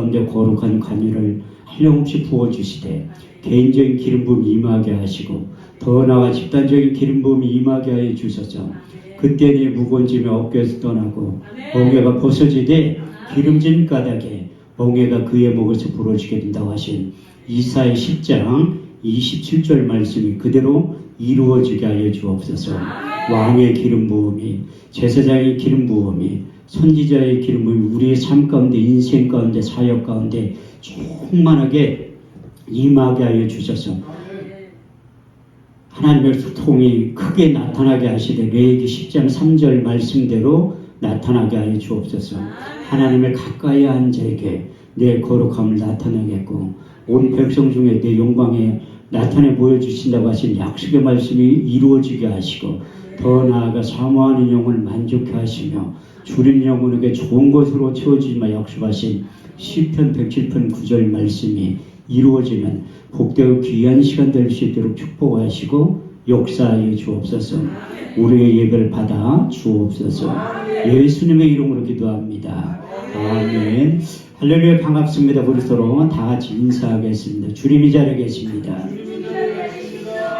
가운데 거룩한 관유를 한량없이 부어주시되 개인적인 기름 부음이 임하게 하시고 더 나아가 집단적인 기름 부음이 임하게 하여 주소서. 그때 네 무거운 짐이 어깨에서 떠나고 멍에가 벗어지되 기름진 까닭에 멍에가 그의 목에서 부러지게 된다고 하신 이사야 10장 27절 말씀이 그대로 이루어지게 하여 주옵소서. 왕의 기름 부음이, 제사장의 기름 부음이, 선지자의 기름 부음이 우리의 삶 가운데, 인생 가운데, 사역 가운데 충만하게 임하게 하여 주셔서 하나님의 소통이 크게 나타나게 하시되 레위기 10장 3절 말씀대로 나타나게 하여 주옵소서. 하나님을 가까이 한 자에게 내 거룩함을 나타내겠고 온 백성 중에 내 영광에 나타내 보여주신다고 하신 약속의 말씀이 이루어지게 하시고 더 나아가 사모하는 영을 만족해 하시며 주린 영혼에게 좋은 것으로 채워주지마 약속하신 시편 107편 9절 말씀이 이루어지는 복되고 귀한 시간 될 수 있도록 축복하시고 역사하여 주옵소서. 우리의 예배를 받아 주옵소서. 예수님의 이름으로 기도합니다. 아멘. 할렐루야. 반갑습니다. 우리 서로 다 같이 인사하겠습니다. 주님이 자리에 계십니다.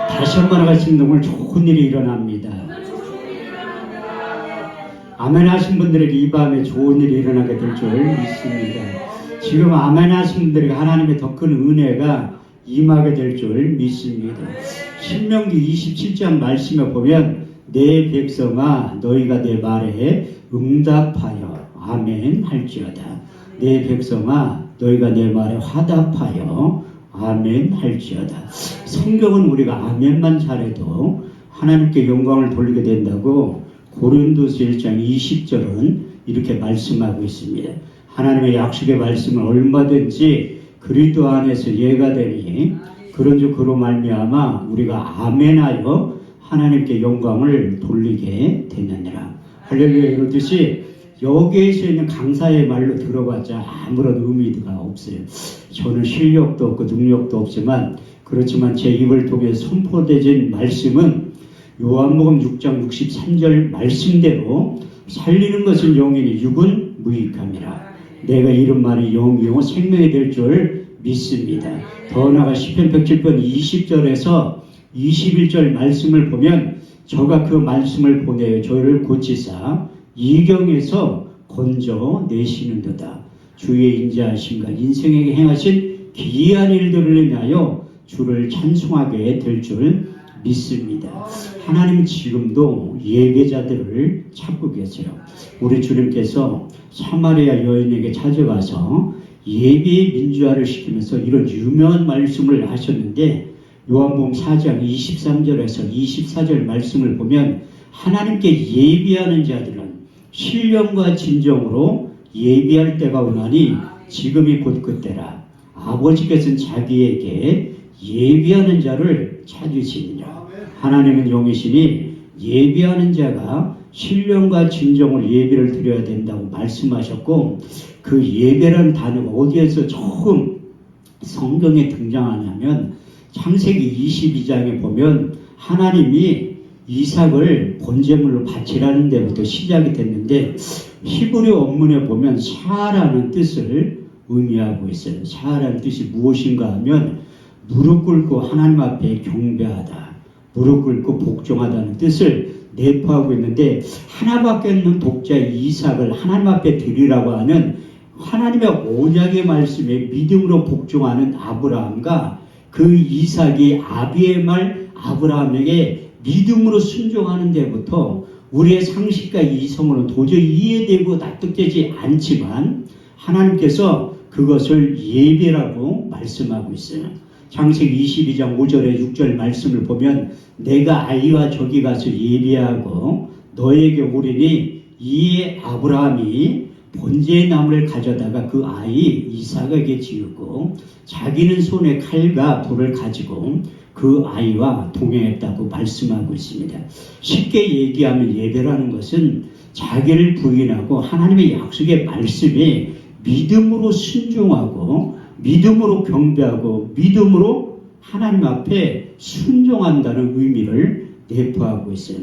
다시 한번 하시면 오늘 좋은 일이 일어납니다. 아멘 하신 분들에게 이 밤에 좋은 일이 일어나게 될 줄 믿습니다. 지금 아멘 하신 분들에게 하나님의 더 큰 은혜가 임하게 될 줄 믿습니다. 신명기 27장 말씀에 보면 내 백성아 너희가 내 말에 응답하여 아멘 할지어다. 내 백성아 너희가 내 말에 화답하여 아멘 할지어다. 성경은 우리가 아멘만 잘해도 하나님께 영광을 돌리게 된다고 고린도서 1장 20절은 이렇게 말씀하고 있습니다. 하나님의 약속의 말씀을 얼마든지 그리스도 안에서 예가 되니 그런즉 그로 말미암아 우리가 아멘하여 하나님께 영광을 돌리게 되느니라. 할렐루야. 이렇듯이 여기에서 있는 강사의 말로 들어봤자 아무런 의미가 없어요. 저는 실력도 없고 능력도 없지만 그렇지만 제 입을 통해 선포되진 말씀은 요한복음 6장 63절 말씀대로 살리는 것은 영이니 육은 무익함이라. 내가 이런 말이 영이요 생명이 될 줄 믿습니다. 더 나아가 시편 107편 20절에서 21절 말씀을 보면 저가 그 말씀을 보내어 저희를 고치사 이경에서 건져내시는도다. 주의 인자하심과 인생에게 행하신 기이한 일들을 인하여 주를 찬송하게 될 줄 믿습니다. 하나님 지금도 예배자들을 찾고 계세요. 우리 주님께서 사마리아 여인에게 찾아가서 예배의 민주화를 시키면서 이런 유명한 말씀을 하셨는데 요한복음 4장 23절에서 24절 말씀을 보면 하나님께 예배하는 자들은 신령과 진정으로 예배할 때가 오나니 지금이 곧 그때라. 아버지께서는 자기에게 예배하는 자를 찾으시느냐. 하나님은 영이시니 예배하는 자가 신령과 진정을 예배를 드려야 된다고 말씀하셨고 그 예배라는 단어가 어디에서 처음 성경에 등장하냐면 창세기 22장에 보면 하나님이 이삭을 번제물로 바치라는 데부터 시작이 됐는데 히브리 원문에 보면 샤라는 뜻을 의미하고 있어요. 샤라는 뜻이 무엇인가 하면 무릎 꿇고 하나님 앞에 경배하다, 무릎 꿇고 복종하다는 뜻을 내포하고 있는데 하나밖에 없는 독자 이삭을 하나님 앞에 드리라고 하는 하나님의 언약의 말씀에 믿음으로 복종하는 아브라함과 그 이삭이 아비의 말 아브라함에게 믿음으로 순종하는 데부터 우리의 상식과 이성으로는 도저히 이해되고 납득되지 않지만 하나님께서 그것을 예배라고 말씀하고 있어요. 창세기 22장 5절에 6절 말씀을 보면 내가 아이와 저기 가서 예배하고 너에게 오리니 이에 아브라함이 번제의 나무를 가져다가 그 아이 이삭에게 지우고 자기는 손에 칼과 돌을 가지고 그 아이와 동행했다고 말씀하고 있습니다. 쉽게 얘기하면 예배라는 것은 자기를 부인하고 하나님의 약속의 말씀에 믿음으로 순종하고 믿음으로 경배하고 믿음으로 하나님 앞에 순종한다는 의미를 내포하고 있어요.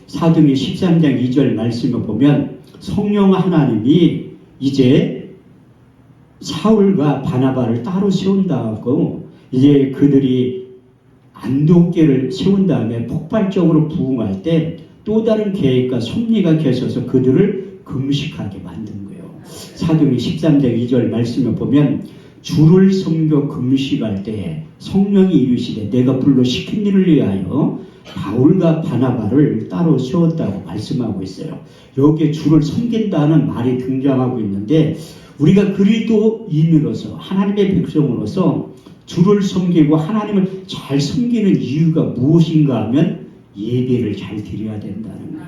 사도행전 13장 2절 말씀을 보면 성령 하나님이 이제 사울과 바나바를 따로 세운다고 이제 그들이 안독교를 세운 다음에 폭발적으로 부흥할 때 또 다른 계획과 섭리가 겹쳐서 그들을 금식하게 만든 거예요. 사도행전 13장 2절 말씀을 보면 주를 섬겨 금식할 때에 성령이 이르시되 내가 불러 시킨 일을 위하여 바울과 바나바를 따로 세웠다고 말씀하고 있어요. 여기에 주를 섬긴다는 말이 등장하고 있는데 우리가 그리스도인으로서 하나님의 백성으로서 주를 섬기고 하나님을 잘 섬기는 이유가 무엇인가 하면 예배를 잘 드려야 된다는 거예요.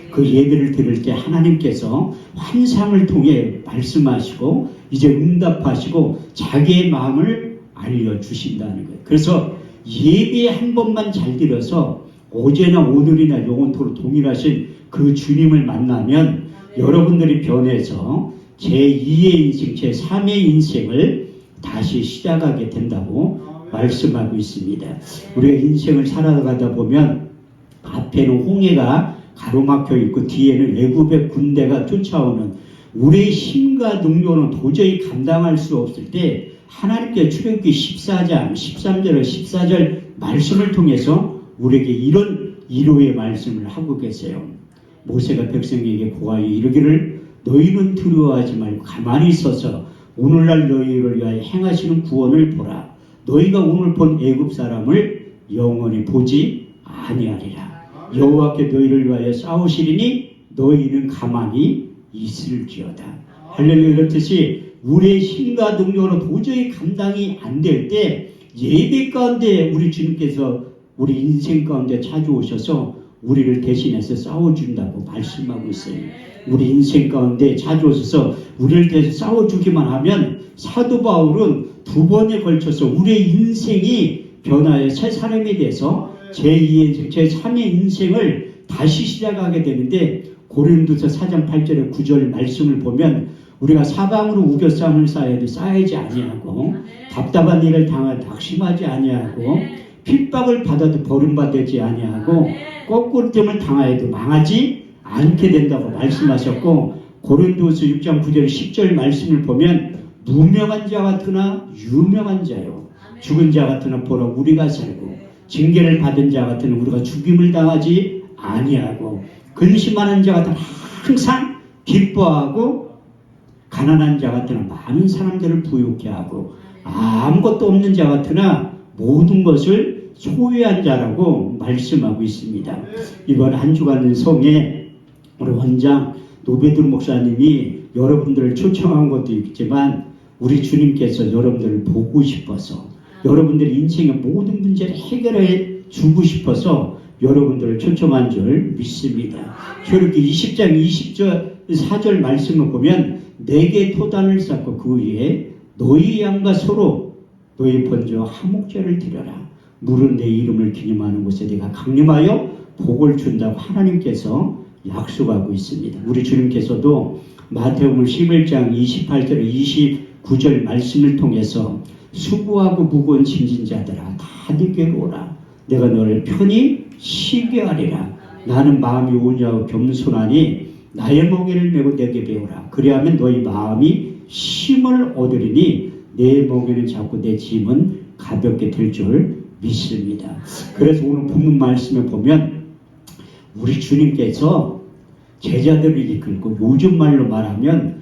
그 예배를 드릴 때 하나님께서 환상을 통해 말씀하시고 이제 응답하시고 자기의 마음을 알려주신다는 거예요. 그래서 예배 한 번만 잘 드려서 어제나 오늘이나 영원토록 동일하신 그 주님을 만나면 여러분들이 변해서 제2의 인생, 제3의 인생을 다시 시작하게 된다고 말씀하고 있습니다. 우리가 인생을 살아가다 보면 앞에는 홍해가 가로막혀 있고 뒤에는 애굽의 군대가 쫓아오는 우리의 힘과 능력은 도저히 감당할 수 없을 때 하나님께 출애굽기 14장 13절 14절 말씀을 통해서 우리에게 이런 위로의 말씀을 하고 계세요. 모세가 백성에게 고하여 이르기를 너희는 두려워하지 말고 가만히 있어서 오늘날 너희를 위하여 행하시는 구원을 보라. 너희가 오늘 본 애굽 사람을 영원히 보지 아니하리라. 여호와께 너희를 위하여 싸우시리니 너희는 가만히 있을지어다. 할렐루야. 이렇듯이 우리의 힘과 능력으로 도저히 감당이 안 될 때 예배 가운데 우리 주님께서 우리 인생 가운데 찾아오셔서 우리를 대신해서 싸워준다고 말씀하고 있어요. 우리 인생 가운데 찾아오셔서 우리를 대해서 싸워주기만 하면 사도 바울은 두 번에 걸쳐서 우리의 인생이 변화해 새 사람이 돼서 제2의 제3의 인생을 다시 시작하게 되는데 고린도서 4장 8절에 9절 말씀을 보면 우리가 사방으로 우겨쌈을 쌓아야지 아니하고 답답한 일을 당하여 낙심하지 아니하고 핍박을 받아도 버림받지 아니하고 거꾸로됨을 당하여도 망하지 않게 된다고 말씀하셨고 고린도서 6장 9절 10절 말씀을 보면 무명한 자 같으나 유명한 자요 죽은 자 같으나 보라 우리가 살고 징계를 받은 자 같으나 우리가 죽임을 당하지 아니하고 근심하는 자 같으나 항상 기뻐하고 가난한 자 같으나 많은 사람들을 부유케 하고 아무것도 없는 자 같으나 모든 것을 소유한 자라고 말씀하고 있습니다. 이번 한 주간 성에 우리 원장 노베드 목사님이 여러분들을 초청한 것도 있지만 우리 주님께서 여러분들을 보고 싶어서 여러분들의 인생의 모든 문제를 해결해 주고 싶어서 여러분들을 초청한 줄 믿습니다. 그렇게 20장 20절 4절 말씀을 보면 내게 토단을 쌓고 그 위에 너희 양과 서로 너희 번제와 화목제를 드려라. 물은 내 이름을 기념하는 곳에 내가 강림하여 복을 준다고 하나님께서 약속하고 있습니다. 우리 주님께서도 마태복음 11장 28절 29절 말씀을 통해서 수고하고 무거운 짐진 자들아 다 내게로 오라. 내가 너를 편히 쉬게 하리라. 나는 마음이 온유하고 겸손하니 나의 멍에를 메고 내게 배우라. 그리하면 너희 마음이 힘을 얻으리니 내 멍에는 작고 내 짐은 가볍게 될 줄 믿습니다. 그래서 오늘 본문 말씀에 보면 우리 주님께서 제자들을 이끌고 요즘 말로 말하면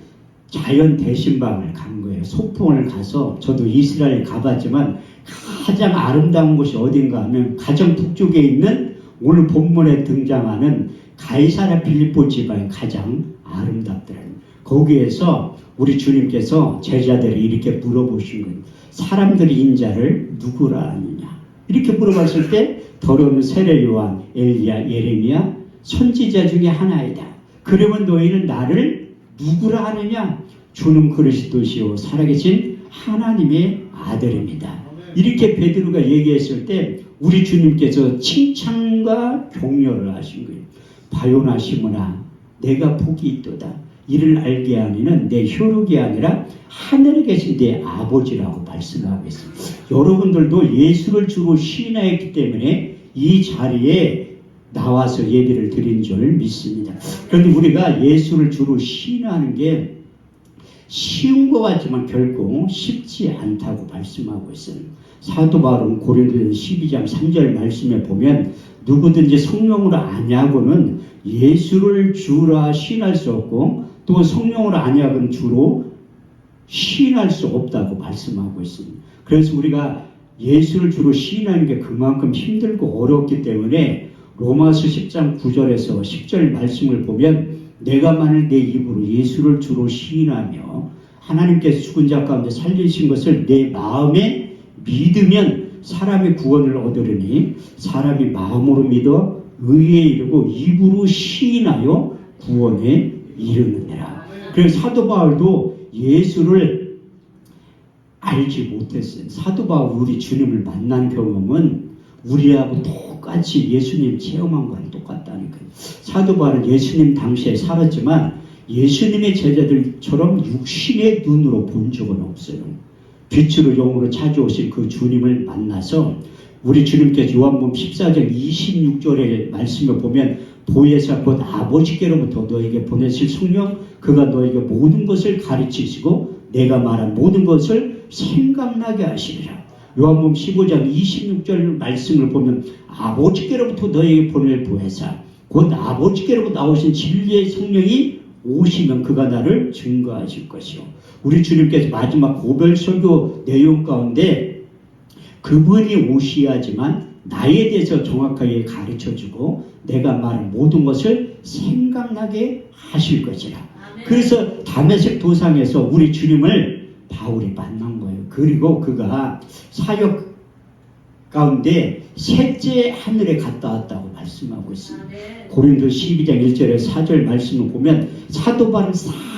자연 대신방을 간 거예요. 소풍을 가서 저도 이스라엘 가봤지만 가장 아름다운 곳이 어딘가 하면 가장 북쪽에 있는 오늘 본문에 등장하는 가이사랴 필리포 지방이 가장 아름답더라고요. 거기에서 우리 주님께서 제자들이 이렇게 물어보신 거예요. 사람들이 인자를 누구라 하느냐. 이렇게 물어봤을 때 더러운 세례 요한, 엘리야, 예레미야 선지자 중에 하나이다. 그러면 너희는 나를 누구라 하느냐? 주는 그리스도시요 살아계신 하나님의 아들입니다. 이렇게 베드로가 얘기했을 때 우리 주님께서 칭찬과 격려를 하신 거예요. 바요나 시므나 내가 복이 있도다. 이를 알게 하니는 내 효력이 아니라 하늘에 계신 내 아버지라고 말씀하고 있습니다. 여러분들도 예수를 주로 시인하였기 때문에 이 자리에 나와서 예배를 드린 줄 믿습니다. 그런데 우리가 예수를 주로 시인하는 게 쉬운 것 같지만 결코 쉽지 않다고 말씀하고 있어요. 사도 바울은 고린도전서 12장 3절 말씀에 보면 누구든지 성령으로 아니하고는 예수를 주라 시인할 수 없고 또 성령으로 아니하고는 주로 시인할 수 없다고 말씀하고 있습니다. 그래서 우리가 예수를 주로 시인하는 게 그만큼 힘들고 어렵기 때문에 로마서 10장 9절에서 10절 말씀을 보면 내가 만일 내 입으로 예수를 주로 시인하며 하나님께서 죽은 자 가운데 살리신 것을 내 마음에 믿으면 사람이 구원을 얻으리니 사람이 마음으로 믿어 의에 이르고 입으로 시인하여 구원에 이르느니라. 그래서 사도 바울도 예수를 알지 못했어요. 사도 바울 우리 주님을 만난 경험은 우리하고 똑같이 예수님 체험한 거랑 똑같다니까요. 사도 바울은 예수님 당시에 살았지만 예수님의 제자들처럼 육신의 눈으로 본 적은 없어요. 빛으로 영으로 찾아오신 그 주님을 만나서 우리 주님께서 요한복음 14장 26절의 말씀을 보면 보혜사 곧 아버지께로부터 너에게 보내실 성령 그가 너에게 모든 것을 가르치시고 내가 말한 모든 것을 생각나게 하시리라. 요한복음 15장 26절 말씀을 보면 아버지께로부터 너에게 보낼 보혜사 곧 아버지께로부터 나오신 진리의 성령이 오시면 그가 나를 증거하실 것이요. 우리 주님께서 마지막 고별 설교 내용 가운데 그분이 오셔야지만 나에 대해서 정확하게 가르쳐주고 내가 말한 모든 것을 생각나게 하실 것이라. 그래서 다메섹 도상에서 우리 주님을 바울이 만난 거예요. 그리고 그가 사역 가운데 셋째 하늘에 갔다 왔다고 말씀하고 있습니다. 고린도 12장 1절에 4절 말씀을 보면 사도 바울은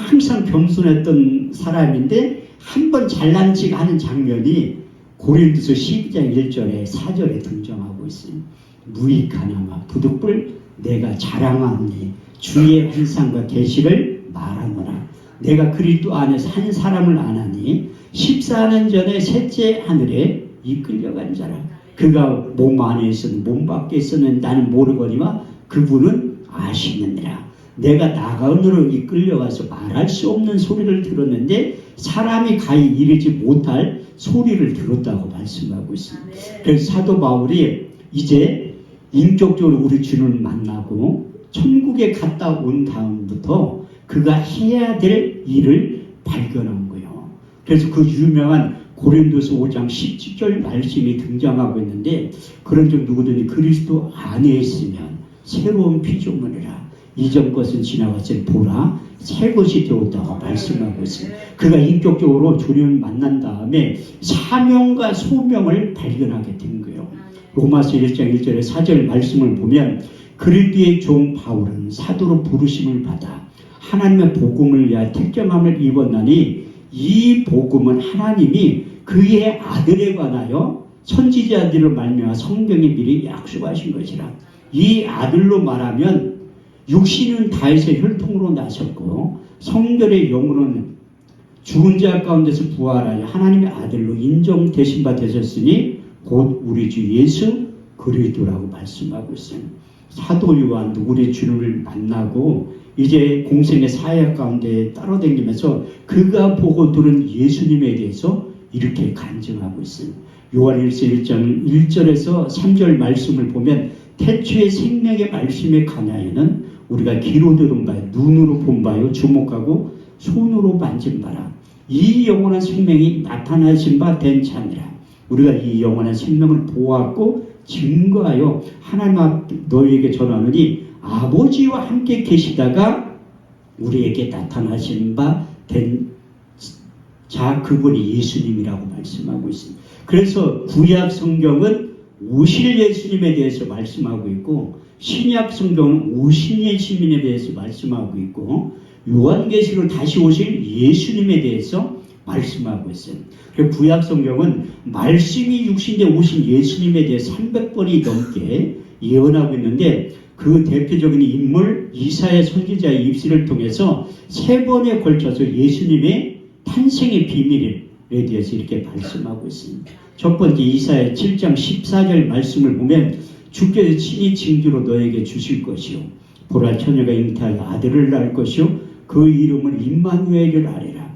항상 겸손했던 사람인데 한번 잘난 척 하는 장면이 고린도서 12장 1절에 4절에 등장하고 있습니다. 무익하나마 부득불 내가 자랑하니 주의 환상과 계시를 말하노라. 내가 그리스도 안에서 한 사람을 아나니 14년 전에 셋째 하늘에 이끌려간 자라. 그가 몸 안에 있었는 몸 밖에 있었는 나는 모르거니와 그분은 아시느니라. 내가 나가으로 이끌려가서 말할 수 없는 소리를 들었는데 사람이 가히 이르지 못할 소리를 들었다고 말씀하고 있습니다. 그래서 사도 바울이 이제 인격적으로 우리 주님을 만나고 천국에 갔다 온 다음부터 그가 해야 될 일을 발견한 거예요. 그래서 그 유명한 고린도서 5장 17절 말씀이 등장하고 있는데 그런즉 누구든지 그리스도 안에 있으면 새로운 피조물이라 이전 것은 지나갔으니 보라 새 것이 되었다고 말씀하고 있습니다. 그가 인격적으로 주님을 만난 다음에 사명과 소명을 발견하게 된 거예요. 로마서 1장 1절에 4절 말씀을 보면 그리스도의 종 바울은 사도로 부르심을 받아 하나님의 복음을 위하여 택정함을 입었나니 이 복음은 하나님이 그의 아들에 관하여 선지자들을 말미암아 성경에 미리 약속하신 것이라. 이 아들로 말하면 육신은 다윗의 혈통으로 나셨고 성결의 영으로는 죽은 자 가운데서 부활하여 하나님의 아들로 인정되신 바 되셨으니 곧 우리 주 예수 그리스도라고 말씀하고 있어요. 사도 요한도 우리 주님을 만나고 이제 공생의 사역 가운데 따라다니면서 그가 보고 들은 예수님에 대해서 이렇게 간증하고 있습니다. 요한일서 1장 1절에서 3절 말씀을 보면 태초의 생명의 말씀에 관하여는 우리가 귀로 들은 바요 눈으로 본 바요 주목하고 손으로 만진 바라. 이 영원한 생명이 나타나신 바 된 참이라. 우리가 이 영원한 생명을 보았고 증거하여 하나님 앞 너희에게 전하노니 아버지와 함께 계시다가 우리에게 나타나신 바 된 자 그분이 예수님이라고 말씀하고 있습니다. 그래서 구약 성경은 오실 예수님에 대해서 말씀하고 있고 신약 성경은 오신 예수님에 대해서 말씀하고 있고 요한계시록 다시 오실 예수님에 대해서 말씀하고 있어요. 그리고 구약 성경은 말씀이 육신에 오신 예수님에 대해 300번이 넘게 예언하고 있는데 그 대표적인 인물 이사야 선지자의 입술을 통해서 3번에 걸쳐서 예수님의 탄생의 비밀에 대해서 이렇게 말씀하고 있습니다. 첫 번째 이사야 7장 14절 말씀을 보면 주께서 친히 징조로 너에게 주실 것이요 보라 처녀가 잉태하여 아들을 낳을 것이요 그 이름을 임마누엘을 아뢰라.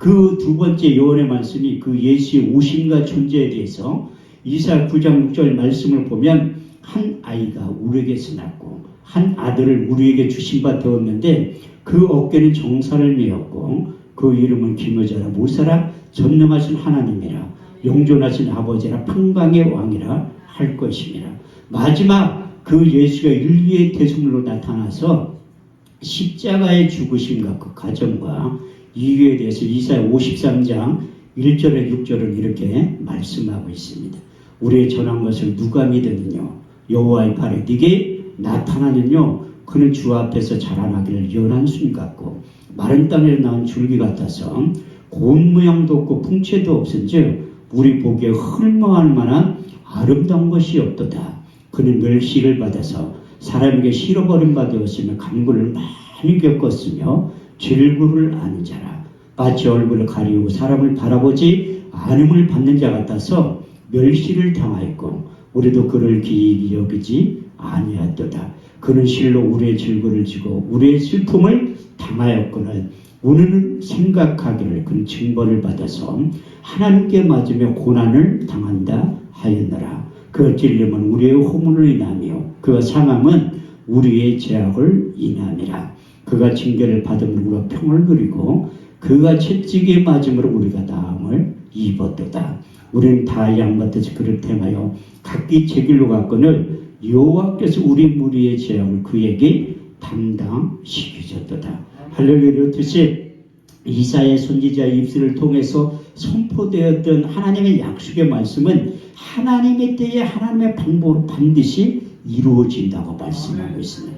그 두 번째 예언의 말씀이 그 예수의 오심과 존재에 대해서 이사야 9장 6절 말씀을 보면 한 아이가 우리에게서 낳고 한 아들을 우리에게 주신 바 되었는데 그 어깨는 정사를 메었고 그 이름은 기묘자라 모사라 전능하신 하나님이라 영존하신 아버지라 평강의 왕이라 할 것이니라. 마지막 그 예수가 인류의 대속물로 나타나서 십자가의 죽으심과 그 과정과 이유에 대해서 이사야 53장 1절에 6절은 이렇게 말씀하고 있습니다. 우리의 전한 것을 누가 믿으느냐 여호와의 팔에 네게 나타나느냐 그는 주 앞에서 자라나기를 연한 순 같고 마른 땅에서 나온 줄기 같아서 고운 모양도 없고 풍채도 없은즉 우리 보기에 흠모할 만한 아름다운 것이 없도다. 그는 멸시를 받아서 사람에게 실어버린 바 되었으며 간구를 많이 겪었으며 질구를 아는 자라. 마치 얼굴을 가리우고 사람을 바라보지 않음을 받는 자 같아서 멸시를 당하였고 우리도 그를 기이히 여기지 아니하였도다. 그는 실로 우리의 질구를 지고 우리의 슬픔을 당하였거늘 우리는 생각하기를 그는 징벌을 받아서 하나님께 맞으며 고난을 당한다 하였노라. 그 찔림은 우리의 호문을 인하며 그 상함은 우리의 죄악을 인함이라. 그가 징계를 받음으로 우리가 평을 누리고 그가 채찍에 맞음으로 우리가 나음을 입었도다. 우리는 다 양같이 그를 행하여 각기 제 길로 갔거늘 여호와께서 우리 무리의 죄악을 그에게 담당시키셨도다. 할렐루야. 이렇듯이 이사야 선지자의 입술을 통해서 선포되었던 하나님의 약속의 말씀은 하나님의 때에 하나님의 방법으로 반드시 이루어진다고 말씀하고 있습니다.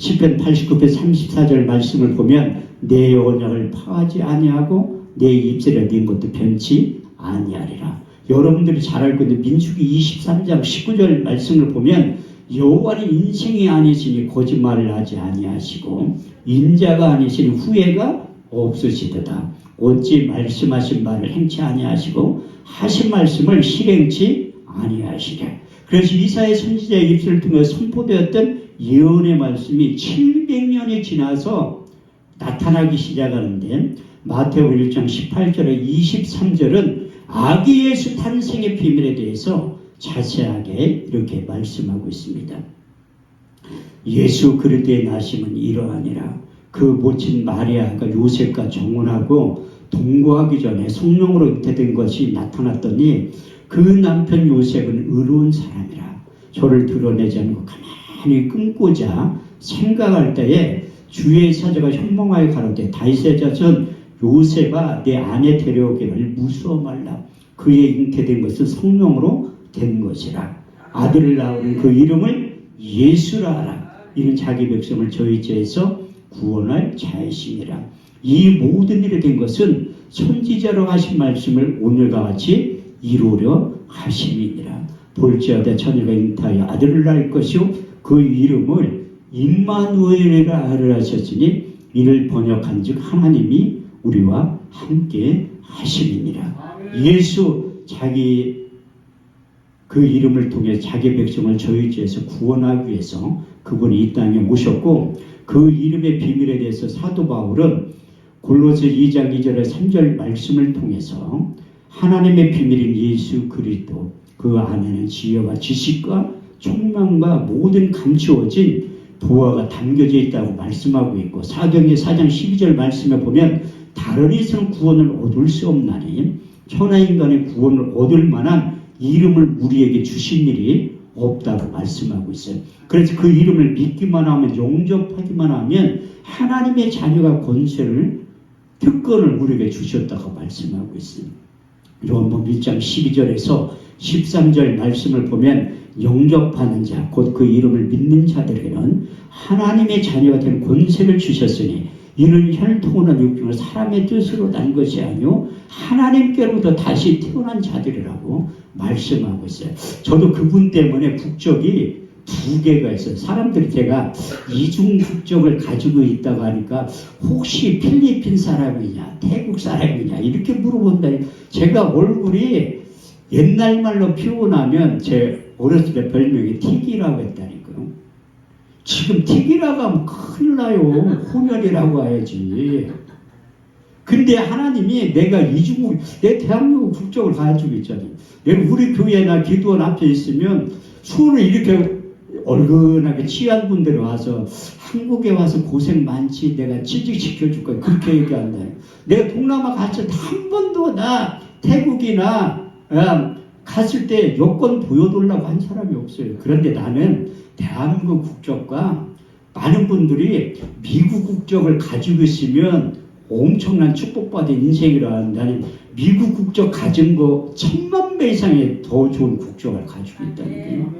시편 89편 34절 말씀을 보면 내 언약을 파하지 아니하고 내 입술에 낸 것도 변치 아니하리라. 여러분들이 잘 알고 있는 민수기 23장 19절 말씀을 보면 여호와는 인생이 아니시니 거짓말을 하지 아니하시고 인자가 아니시니 후회가 없으시도다. 어찌 말씀하신 바를 행치 아니하시고 하신 말씀을 실행치 아니하시랴. 그래서 이사야 선지자의 입술을 통해 선포되었던 예언의 말씀이 700년이 지나서 나타나기 시작하는데 마태복음 1장 18절에 23절은 아기 예수 탄생의 비밀에 대해서 자세하게 이렇게 말씀하고 있습니다. 예수 그리스도의 나심은 이러하니라. 그 모친 마리아가 요셉과 정혼하고 동거하기 전에 성령으로 잉태된 것이 나타났더니 그 남편 요셉은 의로운 사람이라. 저를 드러내지 않고 가만히 끊고자 생각할 때에 주의 사자가 현몽하여 가로되 다윗의 자손 요셉아 내 아내 데려오기를 무서워 말라. 그의 잉태된 것은 성령으로 된 것이라. 아들을 낳은 그 이름을 예수라 하라. 이는 자기 백성을 저희 죄에서 구원할 자이심이라. 이 모든 일이 된 것은 선지자로 하신 말씀을 오늘과 같이 이루려 하심이니라. 볼지어다 처녀가 잉태하여 아들을 낳을 것이요 그 이름을 임마누엘이라 하셨으니 이를 번역한즉 하나님이 우리와 함께 하심이니라. 예수 자기 그 이름을 통해 자기 백성을 저희 죄에서 구원하기 위해서 그분이 이 땅에 오셨고 그 이름의 비밀에 대해서 사도 바울은 골로새 2장 2절에 3절 말씀을 통해서 하나님의 비밀인 예수 그리스도 그 안에는 지혜와 지식과 총명과 모든 감추어진 부하가 담겨져 있다고 말씀하고 있고 사도행전 4장 12절 말씀에 보면 다른 이처럼 구원을 얻을 수 없나니 천하인간의 구원을 얻을 만한 이름을 우리에게 주신 일이 없다고 말씀하고 있어요. 그래서 그 이름을 믿기만 하면 영접하기만 하면 하나님의 자녀가 권세를 특권을 우리에게 주셨다고 말씀하고 있습니다. 요한복음 1장 12절에서 13절 말씀을 보면 영접하는 자, 곧 그 이름을 믿는 자들에게는 하나님의 자녀가 된 권세를 주셨으니 이는 혈통이나 육정을 사람의 뜻으로 난 것이 아니요 하나님께로부터 다시 태어난 자들이라고 말씀하고 있어요. 저도 그분 때문에 국적이 두 개가 있어요. 사람들이 제가 이중 국적을 가지고 있다고 하니까 혹시 필리핀 사람이냐 태국 사람이냐 이렇게 물어본다니 제가 얼굴이 옛날 말로 표현하면 제 어렸을 때 별명이 틱이라고 했다니까요. 지금 틱이라고 하면 큰일 나요. 혼혈이라고 해야지. 근데 하나님이 내가 이중국, 내 대한민국 국적을 가지고 있잖아요. 내가 우리 교회나 기도원 앞에 있으면 손을 이렇게 얼큰하게 취한 분들이 와서 한국에 와서 고생 많지, 내가 취직시켜줄 거야, 그렇게 얘기한다. 내가 동남아 갔을 때 한 번도 나 태국이나 갔을 때 여권 보여달라고 한 사람이 없어요. 그런데 나는 대한민국 국적과 많은 분들이 미국 국적을 가지고 있으면 엄청난 축복받은 인생이라, 나는 미국 국적 가진 거 1000만 배 이상의 더 좋은 국적을 가지고 있다는 거예요.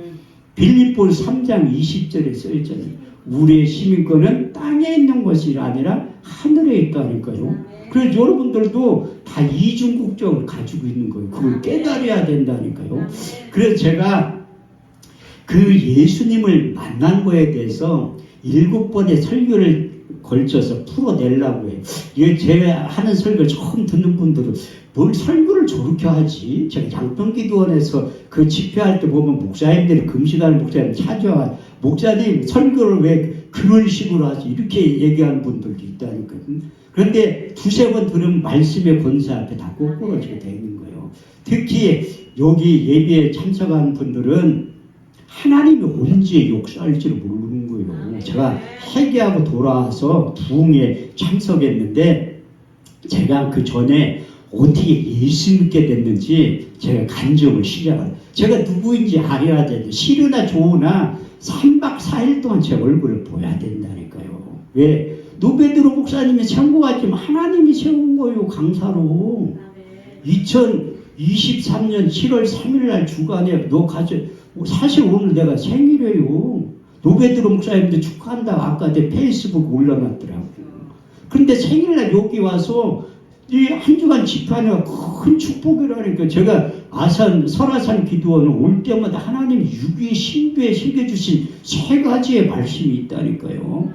빌립보서 3장 20절에 써있잖아요. 우리의 시민권은 땅에 있는 것이 아니라 하늘에 있다니까요. 그래서 여러분들도 다 이중 국적을 가지고 있는 거예요. 그걸 깨달아야 된다니까요. 그래서 제가 그 예수님을 만난 거에 대해서 7번의 설교를 걸쳐서 풀어내려고 해요. 이게 제가 하는 설교를 처음 듣는 분들은 뭘 설교를 저렇게 하지? 제가 양평기도원에서 그 집회할 때 보면 목사님들이 금식하는 목사님 찾아와, 목사님 설교를 왜 그런 식으로 하지? 이렇게 얘기하는 분들도 있다니까요. 그런데 두세 번 들으면 말씀의 권세 앞에 다 꼬꾸러지게 되는 거예요. 특히 여기 예배에 참석하는 분들은 하나님이 언제 역사할지를 모르는 거예요. 제가 회개하고 돌아와서 부흥에 참석했는데 제가 그 전에 어떻게 예수 믿게 됐는지 제가 간증을 시작해요. 제가 누구인지 알아야 되는데 싫으나 좋으나 3박 4일 동안 제 얼굴을 보여야 된다니까요. 왜? 노베드로 목사님이 세운 거 같지만 하나님이 세운 거예요. 강사로. 2023년 7월 3일 날 주간에 너 가져, 사실 오늘 내가 생일이에요. 노베드로 목사님도 축하한다고 아까 내 페이스북 올려놨더라고요. 그런데 생일날 여기 와서 이 한 주간 집회하느라 큰 축복이라니까. 제가 설화산 기도원은 올 때마다 하나님 유기의 신비에 새겨주신 3가지의 말씀이 있다니까요.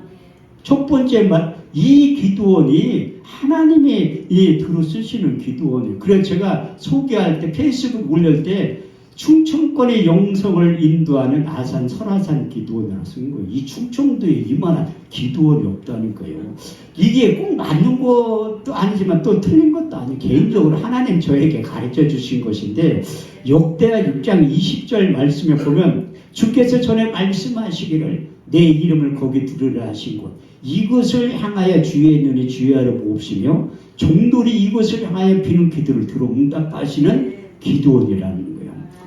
첫 번째 이 기도원이 하나님이 들어 쓰시는 기도원이에요. 그래서 제가 소개할 때 페이스북 올릴 때 충청권의 영성을 인도하는 아산 설화산 기도원이라고 쓴 거예요. 이 충청도에 이만한 기도원이 없다니까요. 이게 꼭 맞는 것도 아니지만 또 틀린 것도 아니에요. 개인적으로 하나님 저에게 가르쳐 주신 것인데 역대하 6장 20절 말씀에 보면 주께서 전에 말씀하시기를 내 이름을 거기 두르라 하신 곳 이것을 향하여 주의 눈이 주의하여 봅시며 종들이 이것을 향하여 비는 기도를 들어 응답하시는 기도원이라는 거예요.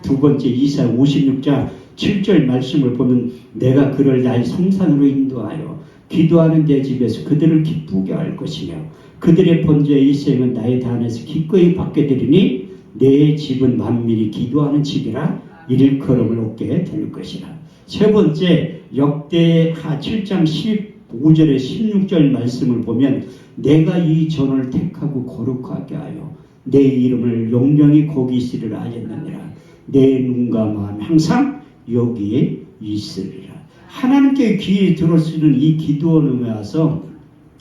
두 번째 이사 56장 7절 말씀을 보면 내가 그를 나의 성산으로 인도하여 기도하는 내 집에서 그들을 기쁘게 할 것이며 그들의 번제의 이생은 나의 단에서 기꺼이 받게 되리니 내 집은 만민이 기도하는 집이라 일컬음을 얻게 될 것이라. 세 번째 역대하 7장 15절에 16절 말씀을 보면 내가 이 전을 택하고 거룩하게 하여 내 이름을 영영히 거기 있으리라 하였느니라. 내 눈과 마음 항상 여기에 있으리라. 하나님께 귀에 들어쓰는 이 기도원에 와서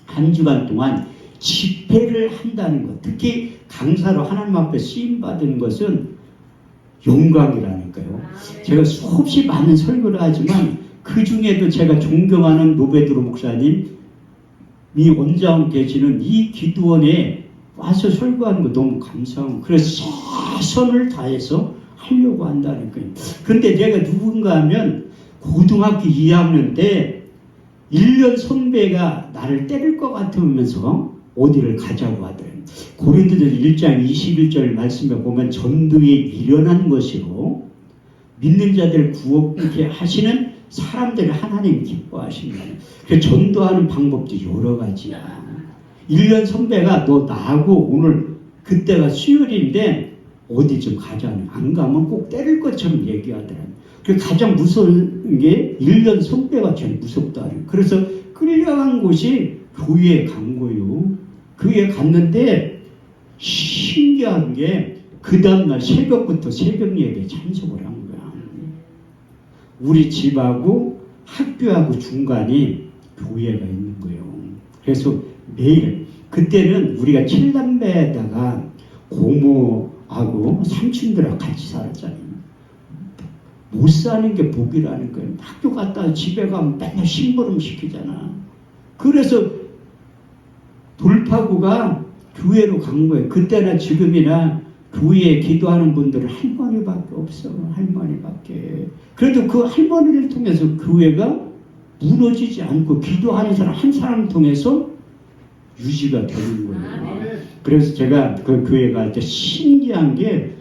한 주간 동안 집회를 한다는 것, 특히 강사로 하나님 앞에 쓰임받은 것은 영광이라니까요. 제가 수없이 많은 설교를 하지만 그 중에도 제가 존경하는 노베드로 목사님 이 원장 계시는 이 기도원에 와서 설교하는 거 너무 감사하고 그래서 최선을 다해서 하려고 한다니까요. 그런데 내가 누군가 하면 고등학교 2학년 때 1년 선배가 나를 때릴 것 같으면서 어디를 가자고 하더래요. 고린도전서 1장 21절 말씀에 보면 전도에 미련한 것이로 믿는 자들 구원케 하시는 사람들을 하나님 기뻐하신다. 그 전도하는 방법도 여러 가지야. 1년 선배가 너 나하고 오늘 그때가 수요일인데 어디 좀 가자니 안 가면 꼭 때릴 것처럼 얘기하더라고요. 그 가장 무서운 게 1년 선배가 제일 무섭다. 그래서 끌려간 곳이 교회에 간 거예요. 교회에 갔는데 신기한 게 그 다음날 새벽부터 새벽 예배에 참석을 한 거야. 우리 집하고 학교하고 중간에 교회가 있는 거예요. 그래서 매일 그때는 우리가 7남매에다가 고모하고 삼촌들하고 같이 살았잖아요. 못 사는 게 복이라는 거예요. 학교 갔다 집에 가면 맨날 심부름 시키잖아. 그래서 돌파구가 교회로 간 거예요. 그때나 지금이나 교회에 기도하는 분들은 할머니밖에 없어. 할머니밖에. 그래도 그 할머니를 통해서 교회가 무너지지 않고 기도하는 사람 한 사람을 통해서 유지가 되는 거예요. 그래서 제가 그 교회 갈 때 신기한 게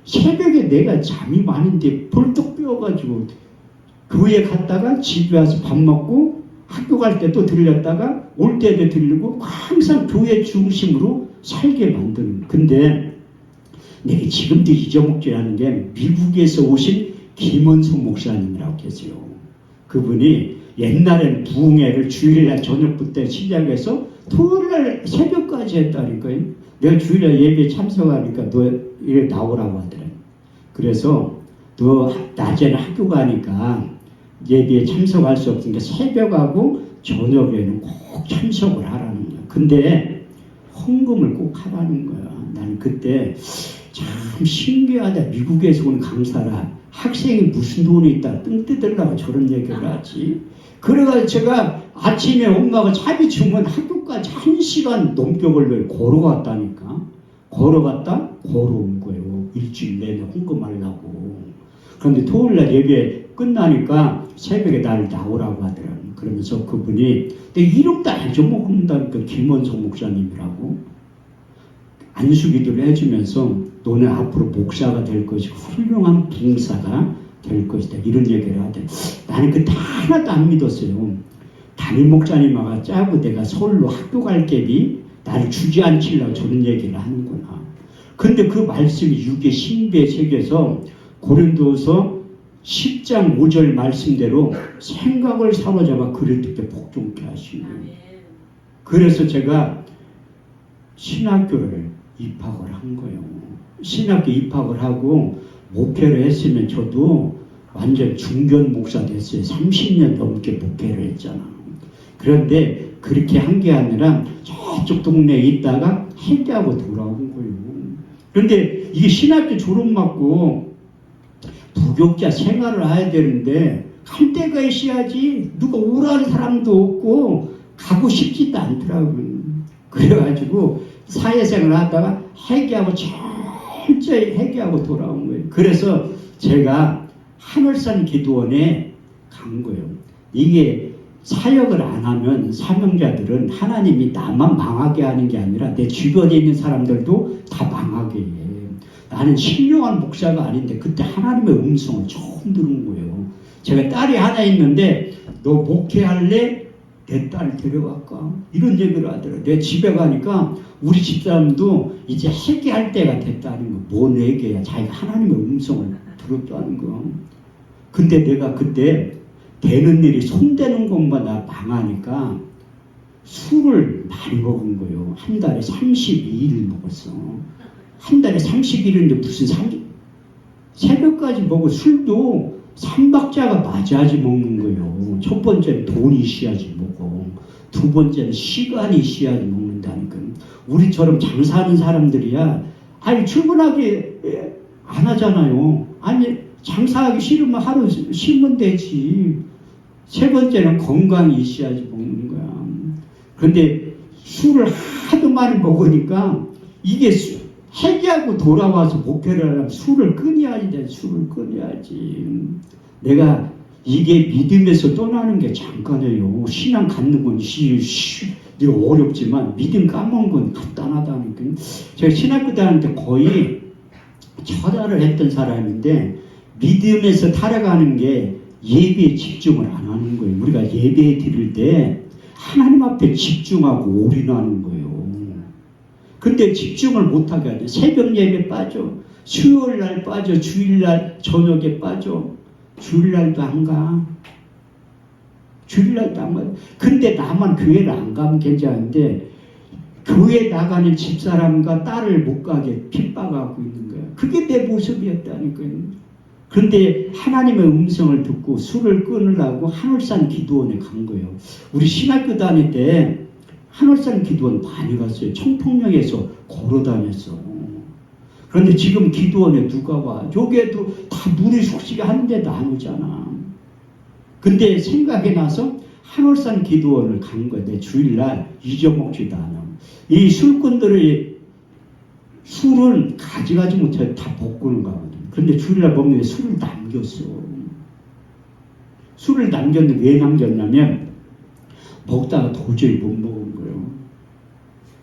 새벽에 내가 잠이 많은데 벌떡 깨어가지고 교회 갔다가 집에 와서 밥 먹고 학교 갈 때 또 들렸다가 올 때도 들리고 항상 교회 중심으로 살게 만드는. 근데 내가 지금도 잊어먹지 않은 게 미국에서 오신 김원성 목사님이라고 계세요. 그분이 옛날에는 부흥회를 주일날 저녁부터 시작해서 토요일날 새벽까지 했다니까요. 내가 주일날 예배에 참석하니까 너 이래 나오라고 하더라고요. 그래서 너 낮에는 학교 가니까 예배에 참석할 수 없으니까 새벽하고 저녁에는 꼭 참석을 하라는 거야. 근데 헌금을 꼭 하라는 거야. 나는 그때 참 신기하다. 미국에서 온 강사라 학생이 무슨 돈이 있다 뜬 뜯으려고 저런 얘기를 하지. 그래가지고 제가 아침에 엄마가 차비 주면 학교까지 1시간 넘게 걸려요. 걸어갔다니까. 걸어갔다 걸어온 거예요. 일주일 내내 헌금하려고. 그런데 토요일날 예배 끝나니까 새벽에 나를 나오라고 하더라고요. 그러면서 그분이 내 이름도 안 잊어먹는다니까. 김원성 목사님이라고 안수기도를 해주면서 너는 앞으로 목사가 될 것이고 훌륭한 빙사가 될 것이다 이런 얘기를 하더니 나는 그때 하나도 안 믿었어요. 담임 목사님하고 짜고 내가 서울로 학교 갈 갭이 나를 주저앉히려고 저런 얘기를 하는구나. 근데 그 말씀이 육의 신비에 새겨서 고린도서 10장 5절 말씀대로 생각을 사로잡아 그릇되게 복종케 하시고. 그래서 제가 신학교를 입학을 한 거예요. 신학교 입학을 하고 목회를 했으면 저도 완전 중견 목사 됐어요. 30년 넘게 목회를 했잖아. 그런데 그렇게 한 게 아니라 저쪽 동네에 있다가 해제하고 돌아온 거예요. 그런데 이게 신학교 졸업받고 부교자 생활을 해야 되는데 갈 데가 있어야지. 누가 오라는 사람도 없고 가고 싶지도 않더라고요. 그래가지고 사회생활을 하다가 회개하고 철저히 회개하고 돌아온 거예요. 그래서 제가 하늘산 기도원에 간 거예요. 이게 사역을 안 하면 사명자들은 하나님이 나만 망하게 하는 게 아니라 내 주변에 있는 사람들도 다 망하게 해. 나는 신령한 목사가 아닌데 그때 하나님의 음성을 처음 들은 거예요. 제가 딸이 하나 있는데 너 목회할래? 내 딸 데려갈까? 이런 얘기를 하더라고요. 내 집에 가니까 우리 집사람도 이제 회개할 때가 됐다는 거. 뭔 회개야? 자기가 하나님의 음성을 들었다는 거. 근데 내가 그때 되는 일이 손대는 것마다 망하니까 술을 많이 먹은 거예요. 한 달에 32일 먹었어. 한 달에 31일인데 무슨 새벽까지 먹어. 술도 3박자가 맞아야지 먹는 거예요. 첫 번째는 돈이 있어야지 먹어. 두 번째는 시간이 있어야지 먹는다니까. 우리처럼 장사하는 사람들이야. 아니 출근하기 안 하잖아요. 아니 장사하기 싫으면 하루 쉬면 되지. 세 번째는 건강이 있어야지 먹는 거야. 그런데 술을 하도 많이 먹으니까 이게 회개하고 돌아와서 목회를 하려면 술을 끊어야지 돼. 술을 끊어야지. 내가 이게 믿음에서 떠나는 게 잠깐이에요. 신앙 갖는 건 어렵지만 믿음 까먹은 건 간단하다니까. 제가 신학교 다닐 때 거의 철야를 했던 사람인데 믿음에서 타락하는 게 예배에 집중을 안 하는 거예요. 우리가 예배 드릴 때 하나님 앞에 집중하고 올인하는 거예요. 근데 집중을 못하게 하죠. 새벽 예배 빠져. 수요일 날 빠져. 주일날 저녁에 빠져. 주일날도 안 가. 주일날도 안 가. 근데 나만 교회를 안 가면 괜찮은데 교회 나가는 집사람과 딸을 못 가게 핍박하고 있는 거야. 그게 내 모습이었다니까요. 그런데 하나님의 음성을 듣고 술을 끊으려고 하늘산 기도원에 간 거예요. 우리 신학교 다닐 때 하늘산 기도원 많이 갔어요. 청평역에서 걸어 다녔어. 그런데 지금 기도원에 누가 와? 저기에도 다 무리 숙식이 한 데도 안 오잖아. 근데 생각이 나서 하늘산 기도원을 간 거야. 내 주일날 잊어먹지도 않아. 이 술꾼들이 술은 가져가지 못해 다 볶고는 가거든. 그런데 주일날 먹는데 술을 남겼어. 술을 남겼는데 왜 남겼냐면 먹다가 도저히 못 먹은 거예요.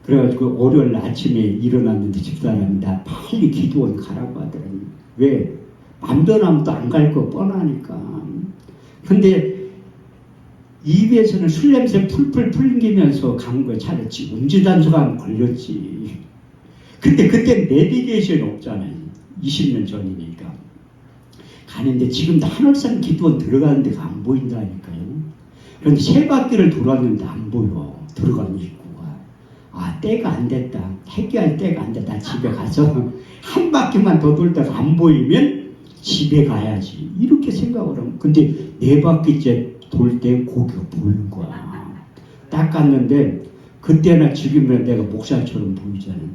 그래가지고 월요일 아침에 일어났는데 집사람이 나 빨리 기도원 가라고 하더라고요. 왜? 맘대로 또 안 갈 거 뻔하니까. 근데 입에서는 술 냄새 풀풀 풍기면서 간 거야. 차렸지. 음주단속하면 걸렸지. 근데 그때 내비게이션이 없잖아요. 20년 전이니까. 가는데 지금도 한월산 기도원 들어가는 데가 안 보인다니까요. 그런데 세 바퀴를 돌았는데 안 보여. 들어가는 입구가. 아, 때가 안 됐다. 해결할 때가 안 됐다. 집에 가서 한 바퀴만 더 돌다가 안 보이면 집에 가야지. 이렇게 생각을 하면. 근데 네 바퀴째 돌 때 고기가 보인 거야. 딱 갔는데 그때나 지금이나 내가 목사처럼 보이잖아요.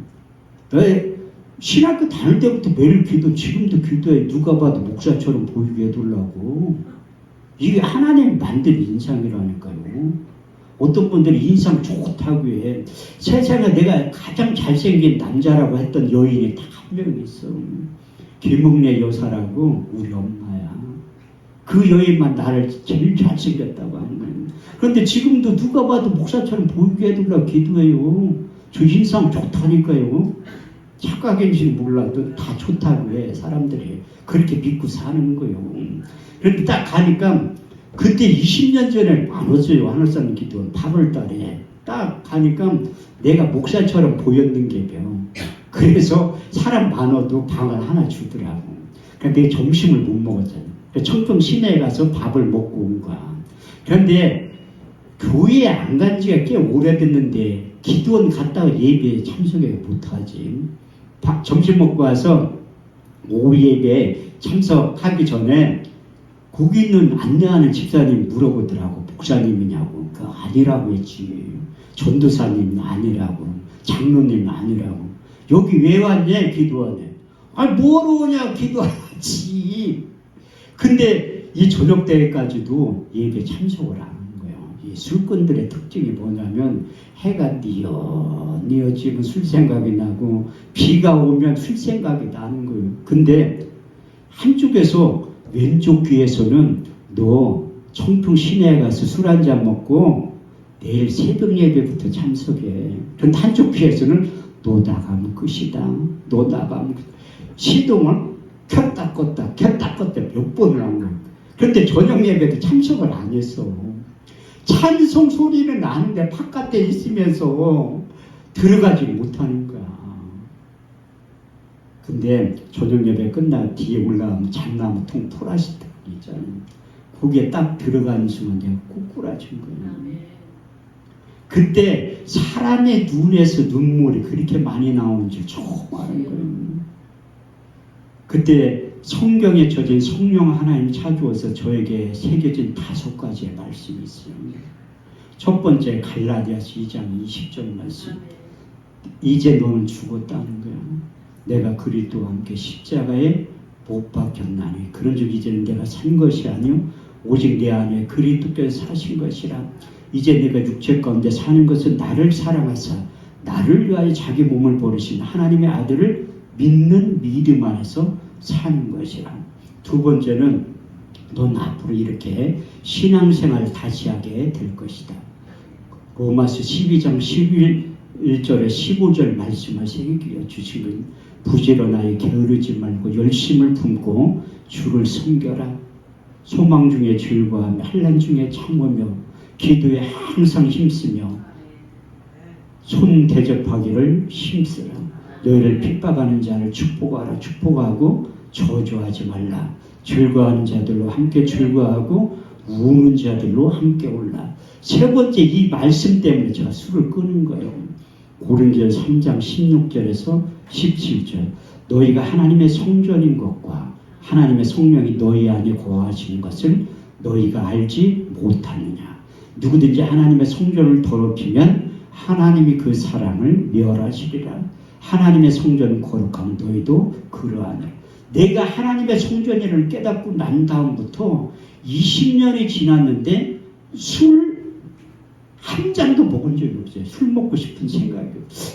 왜? 신학교 다닐 때부터 매일 기도, 지금도 기도해. 누가 봐도 목사처럼 보이게 해두려고. 이게 하나님 만든 인상이라니까요. 어떤 분들이 인상 좋다고 해. 세상에 내가 가장 잘생긴 남자라고 했던 여인이 딱 한 명 있어. 김흥래 여사라고 우리 엄마야. 그 여인만 나를 제일 잘생겼다고 하는 거예요. 그런데 지금도 누가 봐도 목사처럼 보이게 해두려고 기도해요. 저 인상 좋다니까요. 착각인지는 몰라도 다 좋다고 해. 사람들이 그렇게 믿고 사는 거예요. 그런데 딱 가니까 그때 20년 전에 안 왔어요. 한월산 기도원 8월 달에 딱 가니까 내가 목사처럼 보였는 게요. 그래서 사람 많아도 방을 하나 주더라고. 그러니까 내가 점심을 못 먹었잖아요. 청평 시내에 가서 밥을 먹고 온 거야. 그런데 교회에 안 간 지가 꽤 오래됐는데 기도원 갔다가 예배에 참석을 못하지. 점심 먹고 와서 오후 예배에 참석하기 전에 거기 있는 안내하는 집사님이 물어보더라고. 목사님이냐고. 그 아니라고 했지. 전도사님 아니라고. 장로님 아니라고. 여기 왜 왔냐 기도원에. 아니 뭐하러 오냐 기도하지. 근데 이 저녁 때까지도 예배 참석을 안 하는 거예요. 이 술꾼들의 특징이 뭐냐면 해가 뉘어지면 술 생각이 나고 비가 오면 술 생각이 나는 거예요. 근데 한쪽에서 왼쪽 귀에서는 너 청평 시내에 가서 술 한잔 먹고 내일 새벽 예배부터 참석해. 그런데 한쪽 귀에서는 너 나가면 끝이다. 너 나가면 끝이다. 시동을 켰다 껐다 몇 번을 한 거예요. 그런데 저녁 예배도 참석을 안 했어. 찬송 소리는 나는데 바깥에 있으면서 들어가지 못하는 거야. 근데 저녁 예배 끝나 뒤에 올라가면 장나무 통 토라시트 있잖아요. 거기에 딱 들어가는 순간 내가 꼬꾸라진 거예요. 그때 사람의 눈에서 눈물이 그렇게 많이 나오는 줄 처음 아는 거예요. 그때 성경에 젖은 성령 하나님 찾아와서 저에게 새겨진 5가지의 말씀이 있어요. 첫 번째 갈라디아서 2장 20절 말씀. 이제 너는 죽었다는 거야. 내가 그리스도와 함께 십자가에 못 박혔나니 그런즉 이제는 내가 산 것이 아니요 오직 내 안에 그리스도께서 사신 것이라. 이제 내가 육체 가운데 사는 것은 나를 사랑하사 나를 위하여 자기 몸을 버리신 하나님의 아들을 믿는 믿음 안에서 사는 것이라. 두 번째는 넌 앞으로 이렇게 신앙생활을 다시 하게 될 것이다. 로마서 12장 11절에 15절 말씀을 새기어 주신 건 부지런하여 게으르지 말고 열심을 품고 주를 섬겨라. 소망 중에 즐거워하며 환난 중에 참으며 기도에 항상 힘쓰며 손 대접하기를 힘쓰라. 너희를 핍박하는 자를 축복하라. 축복하고 저주하지 말라. 즐거워하는 자들로 함께 즐거워하고 우는 자들로 함께 울라. 세 번째 이 말씀 때문에 제가 술을 끄는 거예요. 고린도전서 3장 16절에서 17절. 너희가 하나님의 성전인 것과 하나님의 성령이 너희 안에 거하시는 것을 너희가 알지 못하느냐. 누구든지 하나님의 성전을 더럽히면 하나님이 그 사람을 멸하시리라. 하나님의 성전은 거룩하면 너희도 그러하네. 내가 하나님의 성전이를 깨닫고 난 다음부터 20년이 지났는데 술 한 잔도 먹은 적이 없어요. 술 먹고 싶은 생각이.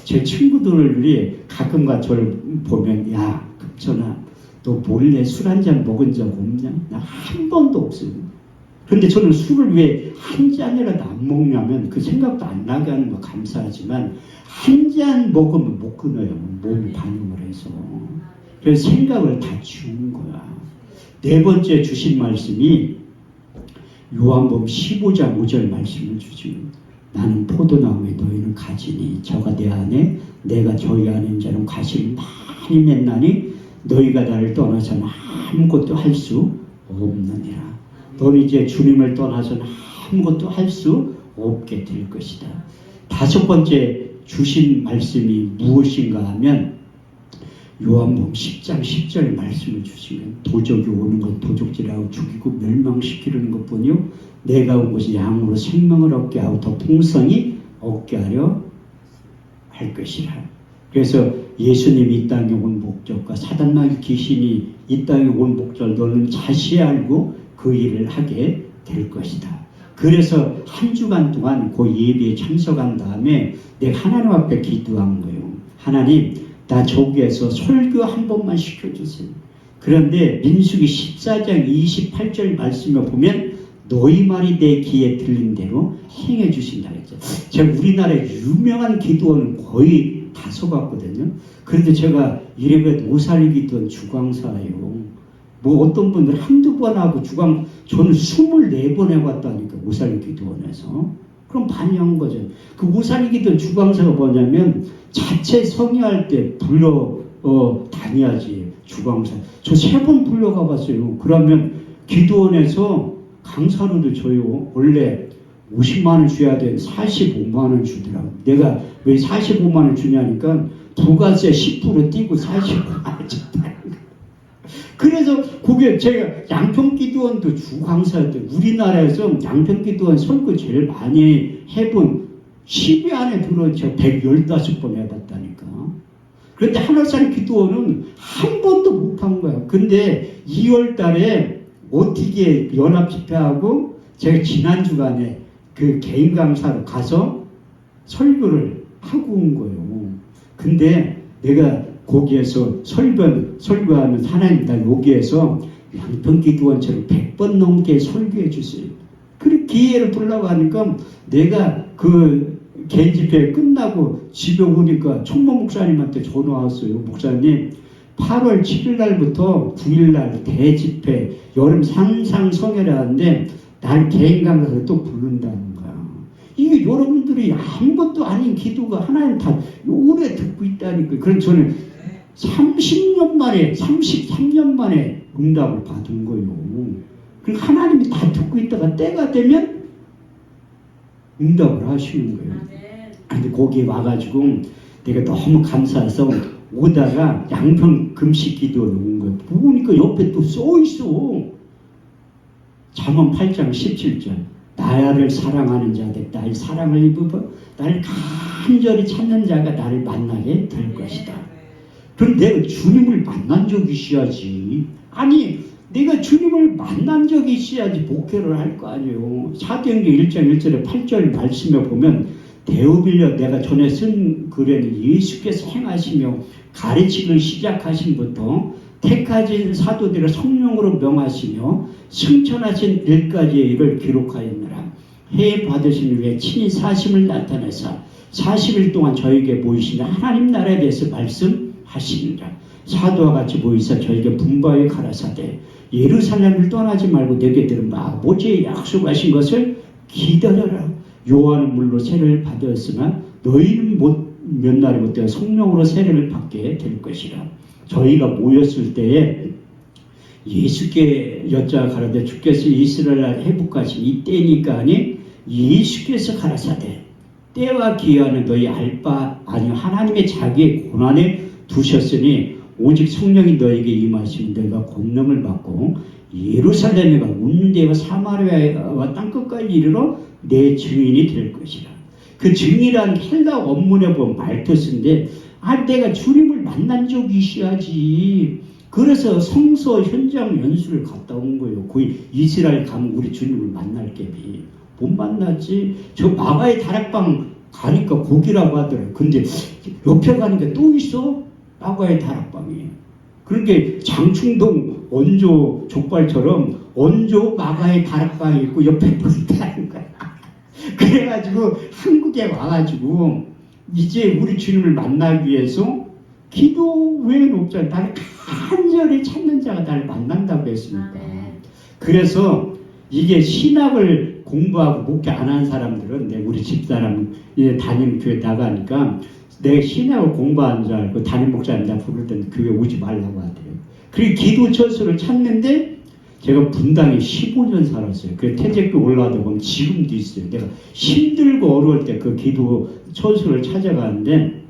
제 친구들이 가끔가 저를 보면, 야, 급천아, 너 몰래 술 한 잔 먹은 적 없냐? 나 한 번도 없어요. 그런데 저는 술을 왜 한 잔이라도 안 먹냐면 그 생각도 안 나게 하는 거 감사하지만 한 잔 먹으면 못 끊어요. 몸이 반응을 해서. 그래서 생각을 다 지운 거야. 네 번째 주신 말씀이 요한복음 15장 5절 말씀을 주죠. 나는 포도나무에 너희는 가지니 저가 내 안에 내가 저희 안에 있는 자는 가시를 많이 맺나니 너희가 나를 떠나서는 아무것도 할 수 없느니라. 너는 이제 주님을 떠나서는 아무것도 할 수 없게 될 것이다. 다섯 번째 주신 말씀이 무엇인가 하면 요한복음 10장 10절 말씀을 주시면 도적이 오는 것 도적질하고 죽이고 멸망시키는 것뿐이요 내가 온 것이 양으로 생명을 얻게 하고 더 풍성히 얻게 하려 할 것이라. 그래서 예수님이 이 땅에 온 목적과 사단마귀 귀신이 이 땅에 온 목적을 너는 자세히 알고 그 일을 하게 될 것이다. 그래서 한 주간 동안 그 예배에 참석한 다음에 내가 하나님 앞에 기도한 거예요. 하나님, 나 저기에서 설교 한 번만 시켜주세요. 그런데 민수기 14장 28절 말씀에 보면 너희 말이 내 귀에 들린 대로 행해 주신다 했죠. 제가 우리나라에 유명한 기도원은 거의 다 서갔거든요. 그런데 제가 이래봬도 오살리 기도원 주광사예요. 뭐 어떤 분들 한두 번 하고 저는 24번 해봤다니까 오살리 기도원에서. 그럼 많이 한 거죠. 그 오살리 기도원 주광사가 뭐냐면 자체 성의할 때 불러 다녀야지 주광사. 저 3번 불러가 봤어요. 그러면 기도원에서 강사로도 줘요. 원래 50만 원 줘야 돼. 45만 원 주더라고. 내가 왜 45만 원 주냐니까 부가세 10% 띄고 45만 원 줬다. 그래서 그게 제가 양평기도원도 주강사였대요. 우리나라에서 양평기도원 설교 제일 많이 해본 10위 안에 들어 제가 115번 해봤다니까. 그런데 하늘산 기도원은 한 번도 못 한 거야. 근데 2월 달에 어떻게 연합 집회하고 제가 지난 주간에 그 개인 강사로 가서 설교를 하고 온 거예요. 근데 내가 거기에서 설교하면 하나님 나 여기에서 양평기도원처럼 100번 넘게 설교해 주세요. 그렇게 기회를 보려고 하니까 내가 그 개인 집회 끝나고 집에 오니까 총무 목사님한테 전화 왔어요. 목사님 8월 7일 날부터 9일 날 대집회 여름 상상성회라는데 날 개인 강사로 또 부른다는 거야. 이게 여러분들이 아무것도 아닌 기도가 하나님 다 오래 듣고 있다니까. 그래서 저는 33년 만에 응답을 받은 거예요. 그러니까 하나님이 다 듣고 있다가 때가 되면 응답을 하시는 거예요. 근데 거기에 와가지고 내가 너무 감사해서 오다가 양평 금식 기도를 온 거예요. 보니까 옆에 또 써있어. 잠언 8장 17절. 나를 사랑하는 자들 나의 사랑을 입어 나를 간절히 찾는 자가 나를 만나게 될 것이다. 그럼 내가 주님을 만난 적이 있어야지. 아니 내가 주님을 만난 적이 있어야지 목회를 할 거 아니에요. 사도행전 1장 1절에 8절 말씀에 보면 데오빌려 내가 전에 쓴 글에는 예수께서 행하시며 가르치기를 시작하신부터 택하신 사도들을 성령으로 명하시며 승천하신 일까지의 일을 기록하였느라 해 받으신 후에 친히 사심을 나타내사 40일 동안 저에게 보이시는 하나님 나라에 대해서 말씀하시니라. 사도와 같이 보이사 저에게 분부하여 가라사대 예루살렘을 떠나지 말고 내게 들은 아버지의 약속하신 것을 기다려라. 요한은 물로 세례를 받았으나 너희는 몇 날이 못 되어 성령으로 세례를 받게 될 것이라. 저희가 모였을 때에 예수께 여자 가라되 주께서 이스라엘 회복하신 이 때니까 하니 예수께서 가라사대 때와 기한은 너희 알 바 아니요 하나님의 자기의 고난에 두셨으니 오직 성령이 너에게 임하시면 너희가 권능을 받고 예루살렘과 온데와 사마리아와 땅끝까지 이르러 내 증인이 될 것이라. 그 증인이란 헬라 원문에 보면 말투스인데 내가 주님을 만난 적이 있어야지. 그래서 성서 현장 연수를 갔다 온 거예요. 거의 이스라엘 가면 우리 주님을 만날 겸이. 못 만났지. 저 마가의 다락방 가니까 거기라고 하더라고요. 근데 옆에 가니까 또 있어? 마가의 다락방이. 그렇게 장충동 원조 족발처럼 원조 마가의 다락방이 있고 옆에 또 있다는 거야. 그래가지고 한국에 와가지고 이제 우리 주님을 만나기 위해서 기도 외에는 없잖아. 나를 간절히 찾는 자가 나를 만난다고 했으니까. 그래서 이게 신학을 공부하고 목회 안 한 사람들은 우리 집사람 담임 교회 나가니까 내 신학을 공부하는 줄 알고 담임 목사님 나 부를 때는 교회 오지 말라고 하더래요. 그리고 기도 처소를 찾는데 제가 분당에 15년 살았어요. 그 태제교 올라가다 보면 지금도 있어요. 내가 힘들고 어려울 때 그 기도 처소를 찾아가는데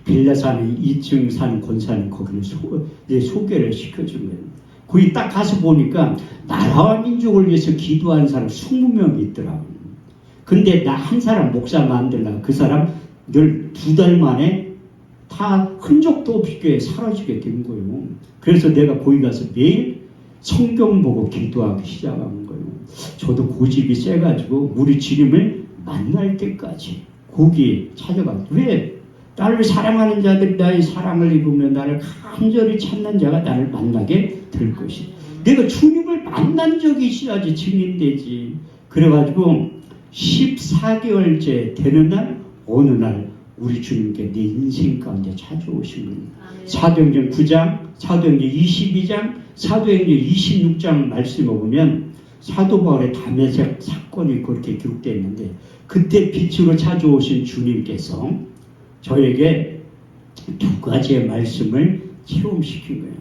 빌라산에 2층 산 권사님 거기를 소개를 시켜준 거예요. 거기 딱 가서 보니까 나라와 민족을 위해서 기도하는 사람 20명이 있더라고요. 근데 나 한 사람 목사 만들려고 그 사람 늘 2달 만에 다 흔적도 없이 교회에 사라지게 된 거예요. 그래서 내가 거기 가서 매일 성경 보고 기도하기 시작한 거예요. 저도 고집이 세가지고 우리 주님을 만날 때까지 거기 찾아가서 왜? 나를 사랑하는 자들이 나의 사랑을 입으며 나를 간절히 찾는 자가 나를 만나게 될 것이다. 내가 주님을 만난 적이 있어야지 증인되지. 그래가지고 14개월째 되는 날 어느 날 우리 주님께 내 인생 가운데 찾아오신 거예요. 사도행전 9장, 사도행전 22장, 사도행전 26장 말씀을 보면 사도 바울의 다메섹 사건이 그렇게 기록되어 있는데 그때 빛으로 찾아오신 주님께서 저에게 2가지의 말씀을 체험시킨 거예요.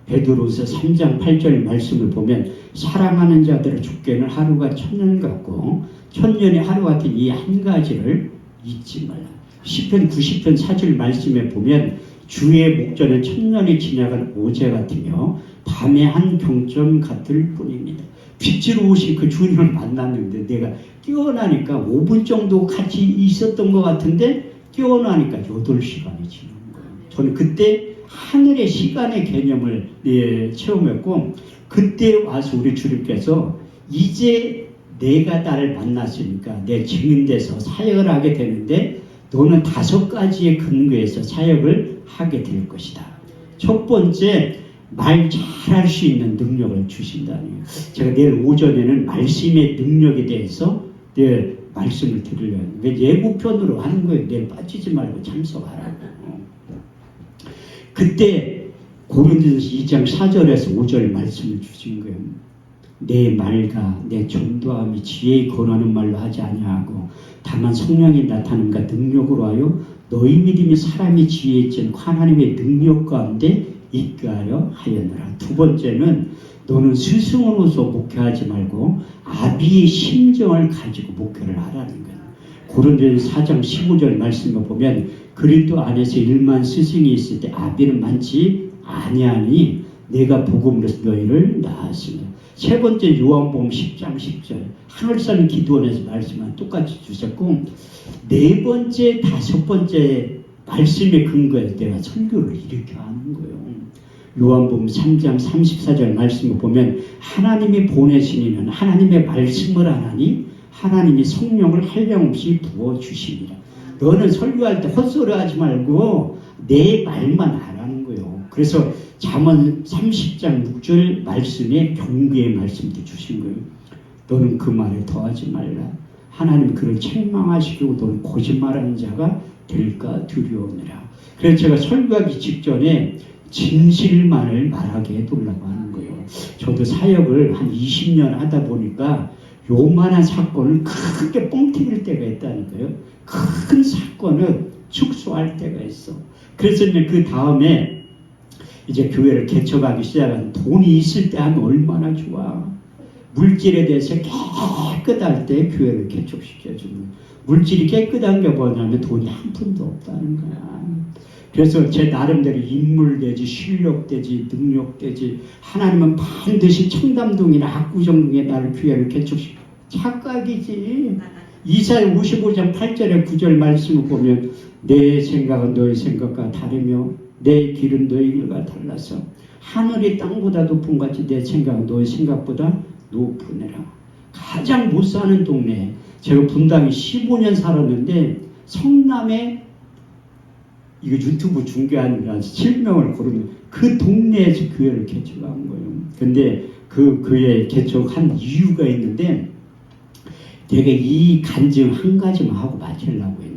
베드로서 3장 8절 말씀을 보면 사랑하는 자들의 족계는 하루가 천년 같고 천년이 하루 같은 이 한 가지를 잊지 말라. 시편 90편 4절 말씀에 보면 주의 목전은 천년이 지나간 오제 같으며 밤의 한 경점 같을 뿐입니다. 빛으로 오신 그 주님을 만났는데 내가 깨어나니까 5분 정도 같이 있었던 것 같은데 깨어나니까 8시간이 지난 거예요. 저는 그때 하늘의 시간의 개념을 체험했고 그때 와서 우리 주님께서 이제 내가 나를 만났으니까 내 증인돼서 사역을 하게 되는데 너는 5가지의 근거에서 사역을 하게 될 것이다. 첫 번째, 말 잘할 수 있는 능력을 주신다니. 제가 내일 오전에는 말씀의 능력에 대해서 말씀을 드리려고 왜 예고편으로 하는 거예요. 내일 빠지지 말고 참석하라고. 그때 고린도전서 2장 4절에서 5절 말씀을 주신 거예요. 내 말과 내 전도함이 지혜의 권하는 말로 하지 아니하고 다만 성령이 나타남과 능력으로 하여 너희 믿음이 사람이 지혜에 있지 않고 하나님의 능력 가운데 있게 하려 하였노라. 2번째는 너는 스승으로서 목회하지 말고 아비의 심정을 가지고 목회를 하라는 거예요. 고린도전서 4장 15절 말씀을 보면 그리스도 안에서 1만 스승이 있을 때 아비는 많지 아니하니 내가 복음으로서 너희를 낳았습니다. 3번째 요한복음 10장 10절 하늘산 기도원에서 말씀은 똑같이 주셨고 4번째 5번째 말씀의 근거에서 내가 설교를 이렇게 하는 거예요. 요한복음 3장 34절 말씀을 보면 하나님이 보내신 이는 하나님의 말씀을 하나니 하나님이 성령을 한량없이 부어주시니라. 너는 설교할 때 헛소리 하지 말고 내 말만 하라는 거예요. 그래서 잠언 30장 6절 말씀에 경계의 말씀도 주신 거예요. 너는 그 말에 더하지 말라. 하나님 그를 책망하시고 너는 거짓말하는 자가 될까 두려우니라. 그래서 제가 설교하기 직전에 진실만을 말하게 해두려고 하는 거예요. 저도 사역을 한 20년 하다 보니까 요만한 사건을 크게 뻥튀길 때가 있다니까요. 큰 사건을 축소할 때가 있어. 그래서 이제 그 다음에 이제 교회를 개척하기 시작한 돈이 있을 때 하면 얼마나 좋아. 물질에 대해서 깨끗할 때 교회를 개척시켜주는. 물질이 깨끗한 게 뭐냐면 돈이 한 푼도 없다는 거야. 그래서 제 나름대로 인물되지 실력되지 능력되지 하나님은 반드시 청담동이나 압구정동에 나를 교회를 개척시켜. 착각이지. 이사야 55장 8절에 9절 말씀을 보면 내 생각은 너의 생각과 다르며 내 길은 너의 길과 달라서 하늘이 땅보다 높은 것 같이 내 생각은 너의 생각보다 높으니라. 가장 못 사는 동네. 제가 분당에 15년 살았는데 성남에 이거 유튜브 중계하느라 실명을 고르는 그 동네에서 교회를 개척한 거예요. 근데 그 교회 개척한 이유가 있는데 내가 이 간증 한 가지만 하고 마치려고 해요.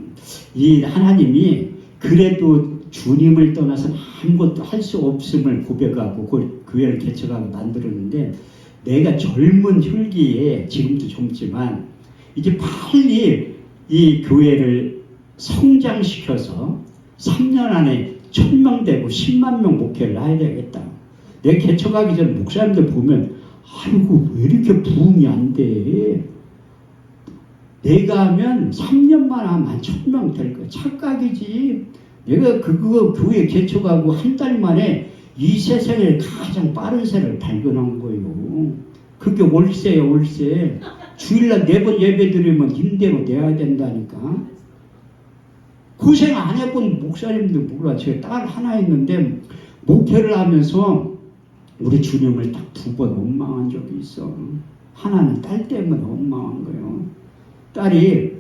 이 하나님이 그래도 주님을 떠나서 아무것도 할 수 없음을 고백하고 그 교회를 개척하고 만들었는데 내가 젊은 혈기에 지금도 젊지만 이제 빨리 이 교회를 성장시켜서 3년 안에 1000명 되고 10만 명 목회를 해야 되겠다. 내 개척하기 전에 목사님들 보면 아이고 왜 이렇게 부흥이 안 돼. 내가 하면 3년만 하면 1000명 될 거야. 착각이지. 내가 그거 교회 개척하고 한 달 만에 이 세상에 가장 빠른 새를 발견한 거예요. 그게 월세예요, 월세. 주일날 4번 예배 드리면 임대로 내야 된다니까. 고생 안 해본 목사님들 몰라. 제가 딸 하나 있는데 목회를 하면서 우리 주님을 딱 2번 원망한 적이 있어. 하나는 딸 때문에 원망한 거예요. 딸이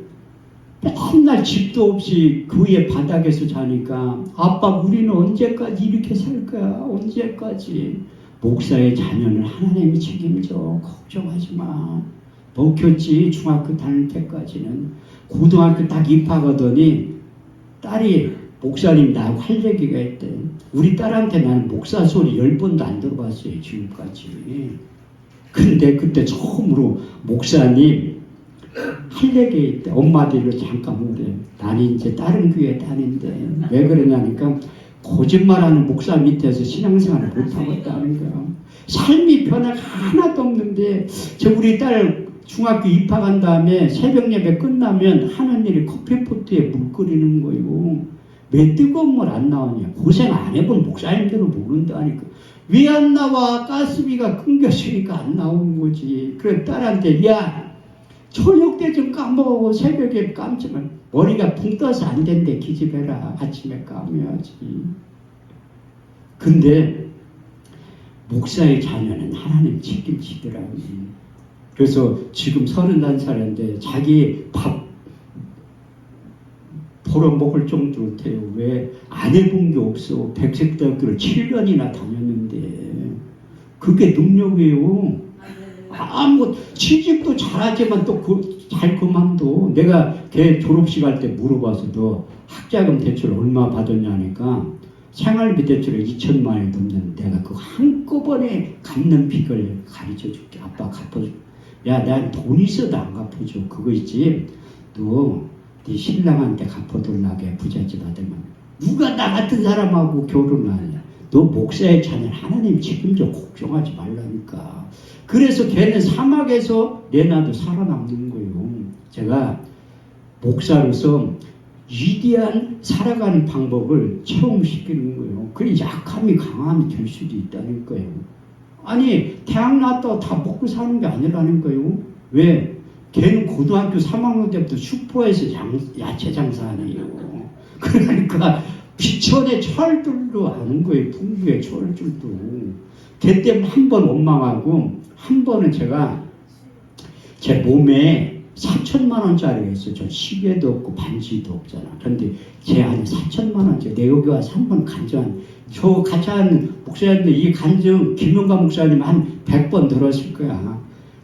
맨날 집도 없이 교회 바닥에서 자니까 아빠 우리는 언제까지 이렇게 살 거야? 언제까지? 목사의 자녀는 하나님이 책임져. 걱정하지 마. 먹혔지 중학교 다닐 때까지는. 고등학교 딱 입학하더니 딸이 목사님 나하고 할 얘기가 있대. 우리 딸한테 나는 목사 소리 10번도 안 들어봤어요 지금까지. 근데 그때 처음으로 목사님 할 얘기 있대. 엄마들로 잠깐 오래. 나는 이제 다른 교회 다닌데 왜 그러냐니까 거짓말하는 목사 밑에서 신앙생활을 못하고 있다는 거야. 삶이 변화가 하나도 없는데 저 우리 딸 중학교 입학한 다음에 새벽 예배 끝나면 하는 일이 커피포트에 물 끓이는 거예요. 왜 뜨거운 물 안 나오냐. 고생 안 해본 목사님들은 모른다니까. 왜 안 나와? 가스비가 끊겼으니까 안 나오는 거지. 그래 딸한테 야 저녁 때 좀 까먹고 새벽에 감지만 머리가 붕 떠서 안 된대. 기집애라. 아침에 감아야지. 근데 목사의 자녀는 하나님 책임지더라고요. 그래서 지금 31살인데 자기 밥 벌어먹을 정도로 돼요. 왜? 안 해본 게 없어. 백색대학교를 7년이나 다녔는데 그게 능력이에요. 아무것도 취직도 잘하지만 또 잘 그만둬. 내가 걔 졸업식 할 때 물어봐서 너 학자금 대출 얼마 받았냐니까 생활비 대출을 2천만 원이 넘는데 내가 그거 한꺼번에 갚는 비결 가르쳐 줄게. 아빠 갚아줘. 야, 난 돈 있어도 안 갚아줘. 그거 있지. 너 네 신랑한테 갚아둘라게 부잣집 아들만. 누가 나 같은 사람하고 결혼하냐. 너 목사의 자녀는 하나님 책임져. 걱정하지 말라니까. 그래서 걔는 사막에서 내놔도 살아남는 거예요. 제가 목사로서 위대한 살아가는 방법을 체험시키는 거예요. 그래 약함이 강함이 될 수도 있다는 거예요. 아니 대학 나왔다고 다 먹고 사는 게 아니라는 거예요. 왜? 걔는 고등학교 3학년 때부터 슈퍼에서 야채 장사하네요. 그러니까 비천의 철들도 아는 거예요. 풍부의 철들도. 걔 때문에 한 번 원망하고 한 번은 제가 제 몸에 4천만 원짜리가 있어요. 저 시계도 없고 반지도 없잖아. 그런데 제 안에 4천만 원짜리 내 여기 와서 한 번 간증한 저 같이 한 목사님들 이 간증 김용관 목사님 한 100번 들었을 거야.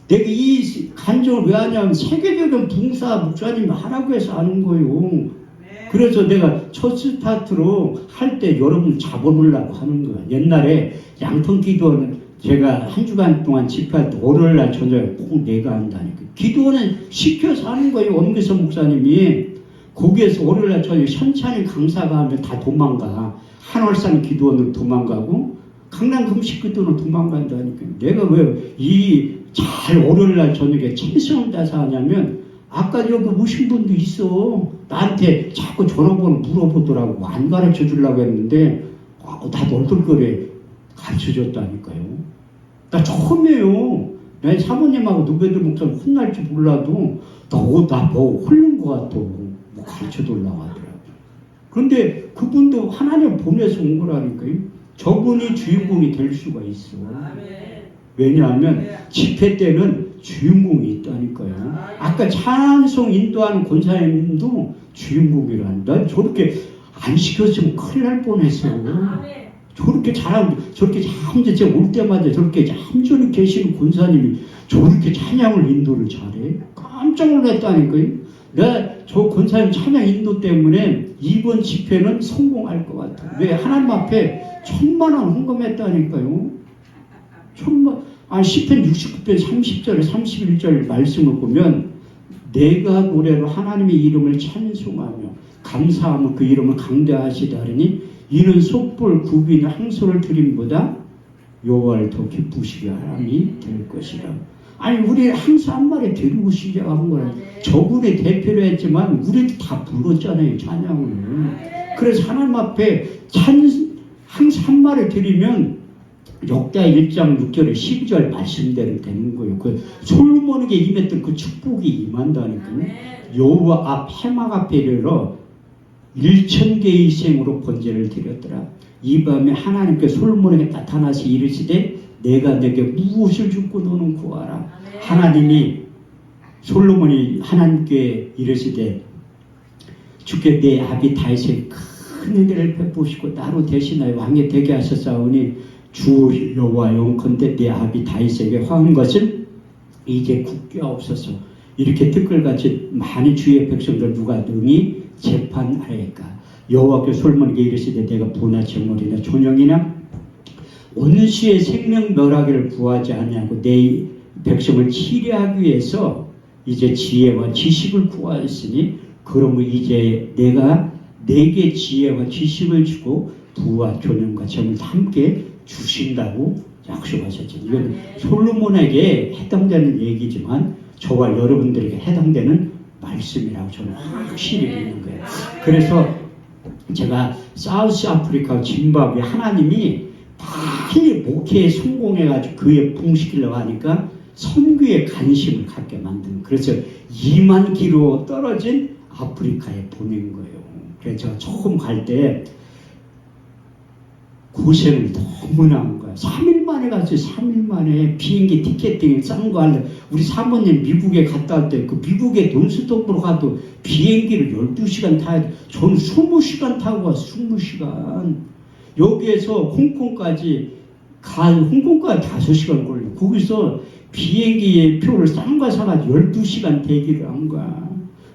내가 이 간증을 왜 하냐면 세계적인 봉사 목사님이 하라고 해서 하는 거예요. 그래서 내가 첫 스타트로 할 때 여러분 잡아놓으려고 하는 거야. 옛날에 양평기도는 제가 한 주간 동안 집회할 때 월요일날 저녁에 꼭 내가 한다니까. 기도는 시켜서 하는 거예요. 엄기선 목사님이. 거기에서 월요일날 저녁에 현찬이 강사가 하면 다 도망가. 한월산 기도원으로 도망가고 강남 금식기도는 도망간다니까. 내가 왜 이 잘 월요일날 저녁에 최선을 다해서 하냐면 아까 여기 오신 분도 있어. 나한테 자꾸 전화번호 물어보더라고. 안 가르쳐 주려고 했는데 다 얼굴거래 가르쳐 줬다니까요. 나 처음이에요. 내 사모님하고 누구들 목사님 혼날지 몰라도 나 뭐 홀린 것 같아. 뭐 가르쳐 달라고 하더라고요. 그런데 그분도 하나님 보내서 온 거라니까요. 저분이 주인공이 될 수가 있어. 왜냐하면 집회 때는 주인공이 있다니까요. 아까 찬송 인도하는 권사님도 주인공이란다. 저렇게 안 시켰으면 큰일 날 뻔했어. 저렇게 잘하면, 저렇게 잠시 제가 올 때마다 저렇게 잠전히 계시는 권사님이 저렇게 찬양을 인도를 잘해? 깜짝 놀랐다니까요. 내가 저 권사님 찬양 인도 때문에 이번 집회는 성공할 것 같아. 왜? 하나님 앞에 1000만 원 헌금했다니까요. 1000만, 시편 69편 30절에 31절 말씀을 보면 내가 노래로 하나님의 이름을 찬송하며 감사하며 그 이름을 강대하시다르니 이는 속볼 구비는 항소를 드림보다 여호와를 더 기쁘시게 하람이 될 것이라. 아니 우리 항상 한 마리 데리고 시작한 거라. 저분이 대표로 했지만 우리도 다 불렀잖아요 찬양을. 그래서 하나님 앞에 항상 한 마리 드리면 역대 1장 6절에 12절 말씀대로 되는 거예요. 그 솔로몬에게 임했던 그 축복이 임한다니까요. 여호와 앞 해막 앞에 이르러 1000개의 생으로 번제를 드렸더라. 이 밤에 하나님께 솔로몬에게 나타나시 이르시되 내가 내게 무엇을 줍고 너는 구하라. 하나님이 솔로몬이 하나님께 이르시되 주께 내 아비 다윗의 큰 은혜를 베푸시고 나로 대신하여 왕이 되게 하셨사오니 주 여호와 영컨대 내 아비 다윗에게 화한 것은 이제 굳게하옵소서. 이렇게 뜻글같이 많은 주의 백성들 누가 능히 재판하리까. 여호와께서 솔로몬에게 이르시되 내가 부나 정월이나 존영이나 원수의 생명 멸하기를 구하지 아니하고 내 백성을 치료하기 위해서 이제 지혜와 지식을 구하였으니 그러면 이제 내가 내게 지혜와 지식을 주고 부와 존영과 정을 함께 주신다고 약속하셨죠. 이건 솔로몬에게 해당되는 얘기지만 저와 여러분들에게 해당되는 말씀이라고 저는 확실히 믿는 거예요. 그래서 제가 사우스 아프리카 짐바브웨 하나님이 빨리 목회에 성공해가지고 그에 부흥시키려고 하니까 선교에 관심을 갖게 만든, 그래서 2만 킬로 떨어진 아프리카에 보낸 거예요. 그래서 제가 처음 갈 때 고생을 너무나 한 거야. 3일 만에 갔어요. 3일 만에 비행기 티켓팅 싼 거 할래. 우리 사모님 미국에 갔다 올 때 그 미국에 논스톱으로 가도 비행기를 12시간 타야 돼. 저는 20시간 타고 왔어. 20시간. 여기에서 홍콩까지 홍콩까지 5시간 걸려. 거기서 비행기의 표를 싼 거 사가지고 12시간 대기를 한 거야.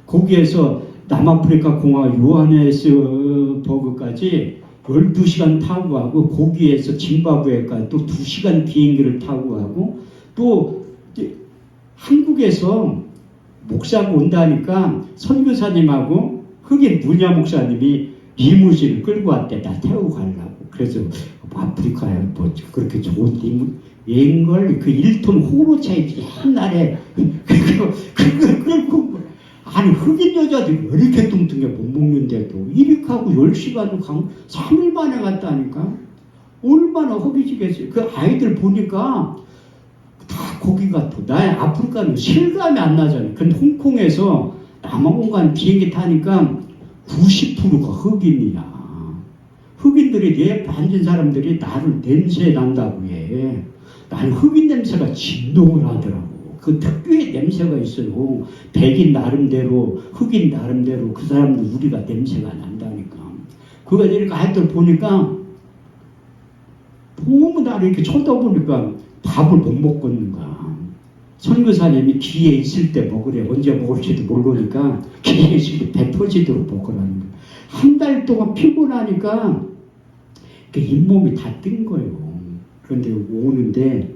거기에서 남아프리카 공화 요하네스버그까지 12시간 타고 가고, 거기에서 짐바브웨까지 또 2시간 비행기를 타고 가고, 또 한국에서 목사가 온다니까 선교사님하고 흑인 문야 목사님이 리무진을 끌고 왔대. 나 태우고 가려고. 그래서 아프리카에 뭐 그렇게 좋은 여행걸 그 1톤 호로차에 옛날에 그걸 끌고, 아니 흑인 여자들이 왜 이렇게 뚱뚱해 못 먹는데도 이렇게 하고 10시간을 가고 3일 만에 갔다니까. 얼마나 허기지겠어요. 그 아이들 보니까 다 거기 같아. 나의 아프리카는 실감이 안 나잖아요. 근데 홍콩에서 남아공 가는 비행기 타니까 90%가 흑인이야. 흑인들이 내 옆에 앉은 사람들이 나를 냄새 난다고 해. 나는 흑인 냄새가 진동을 하더라고. 그 특유의 냄새가 있어요. 백인 나름대로, 흑인 나름대로 그 사람들 우리가 냄새가 난다니까. 그거 이렇게 하여튼 보니까 너무 나를 이렇게 쳐다보니까 밥을 못 먹고 있는 거야. 선교사님이 기회 있을 때 먹으래. 언제 먹을지도 모르니까 기회 있을 때 배 터지도록 먹으라는 거야. 한 달 동안 피곤하니까 잇몸이 다 뜬 거예요. 그런데 오는데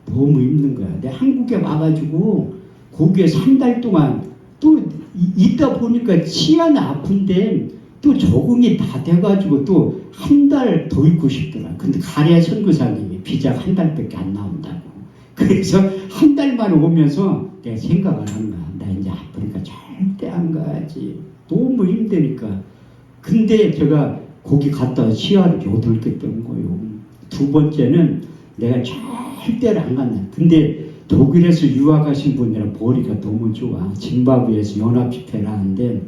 너무 힘든 거야. 내가 한국에 와가지고 거기에 3달 동안 또 있다 보니까 치아는 아픈데 또 적응이 다 돼가지고 또 한 달 더 있고 싶더라. 근데 가랴 선교사님이 비자가 한 달밖에 안 나온다고. 그래서 한 달 만에 오면서 내가 생각을 한 거야. 나 이제 아프리카 절대 안 가야지. 너무 힘드니까. 근데 제가 거기 갔다 치아를 8개 뺀 거예요. 두 번째는 내가 절대로 안 간다. 근데 독일에서 유학하신 분이라 머리가 너무 좋아. 짐바브웨에서 연합집회를 하는데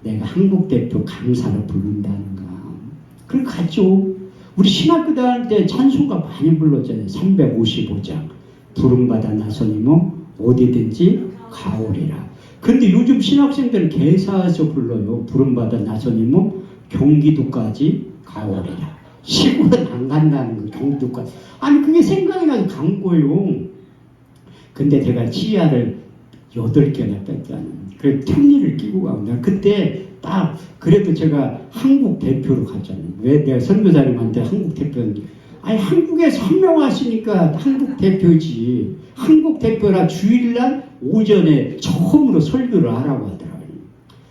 내가 한국 대표 강사를 부른다는 거야. 그걸 갔죠. 우리 신학교 다닐 때 찬송가 많이 불렀잖아요. 355장 부름받아 나서니모 어디든지 가오리라. 근데 요즘 신학생들은 개사에서 불러요. 부름받아 나서님은 경기도까지 가오리라. 시골은 안 간다는 거, 경기도까지. 아니 그게 생각이 나서 간 거예요. 근데 제가 치아를 8개나 뺐잖아요. 그래서 턱니를 끼고 가면 그때 딱 그래도 제가 한국 대표로 갔잖아요. 왜 내가 선교사님한테 한국 대표는 아니 한국에서 헌명하시니까 한국 대표지. 한국 대표라 주일날 오전에 처음으로 설교를 하라고 하더라고요.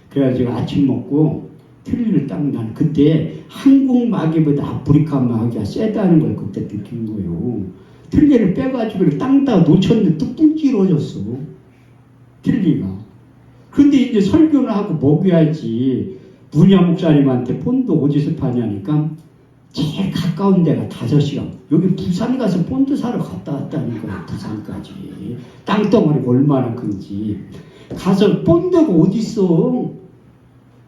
그래가지고 아침 먹고 틀니를 딱 난 그때 한국 마귀보다 아프리카 마귀가 세다는 걸 그때 느낀 거예요. 틀니를 빼가지고 땅다가 놓쳤는데 뚝 부러졌어. 틀니가. 근데 이제 설교를 하고 먹여야지. 문야 목사님한테 본드 어디서 파냐니까 제일 가까운 데가 5시간. 여기 부산 가서 본드 사러 갔다 왔다는 거예요. 부산까지. 땅덩어리가 얼마나 큰지. 가서 본드가 어딨어.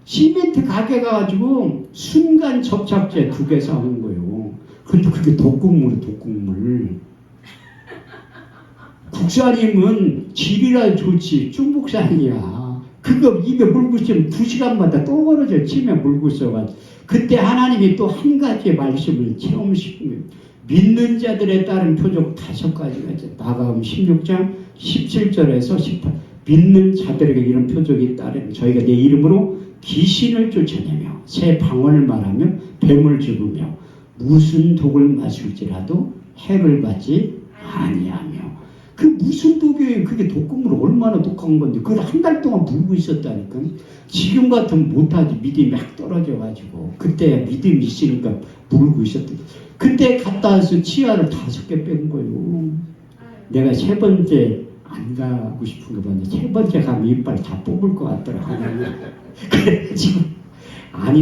시멘트 가게 가가지고 순간 접착제 2개 사온 거예요. 근데 그게 독국물이 독국물. 국사님은 질이라 좋지 중국산이야. 그거 입에 물고 있으면 2시간마다 또 걸어져. 침에 물고 있어가지고. 그때 하나님이 또 한 가지의 말씀을 체험시키면 믿는 자들에 따른 표적 5가지가 있어요. 마가음 16장 17절에서 18. 믿는 자들에게 이런 표적이 따르면 저희가 내 이름으로 귀신을 쫓아내며 새 방언을 말하며 뱀을 죽으며 무슨 독을 마실지라도 해를 받지 아니하며. 그 무슨 독이에요? 그게 독극물 얼마나 독한 건데 그걸 한 달 동안 물고 있었다니까. 지금 같으면 못하지. 믿음이 막 떨어져가지고 그때 믿음이 있으니까 물고 있었던. 그때 갔다 와서 치아를 5개 뺀 거예요. 내가 3번째 안 가고 싶은 거 봤는데 3번째 가면 이빨 다 뽑을 것 같더라고요. 그래 지금 아니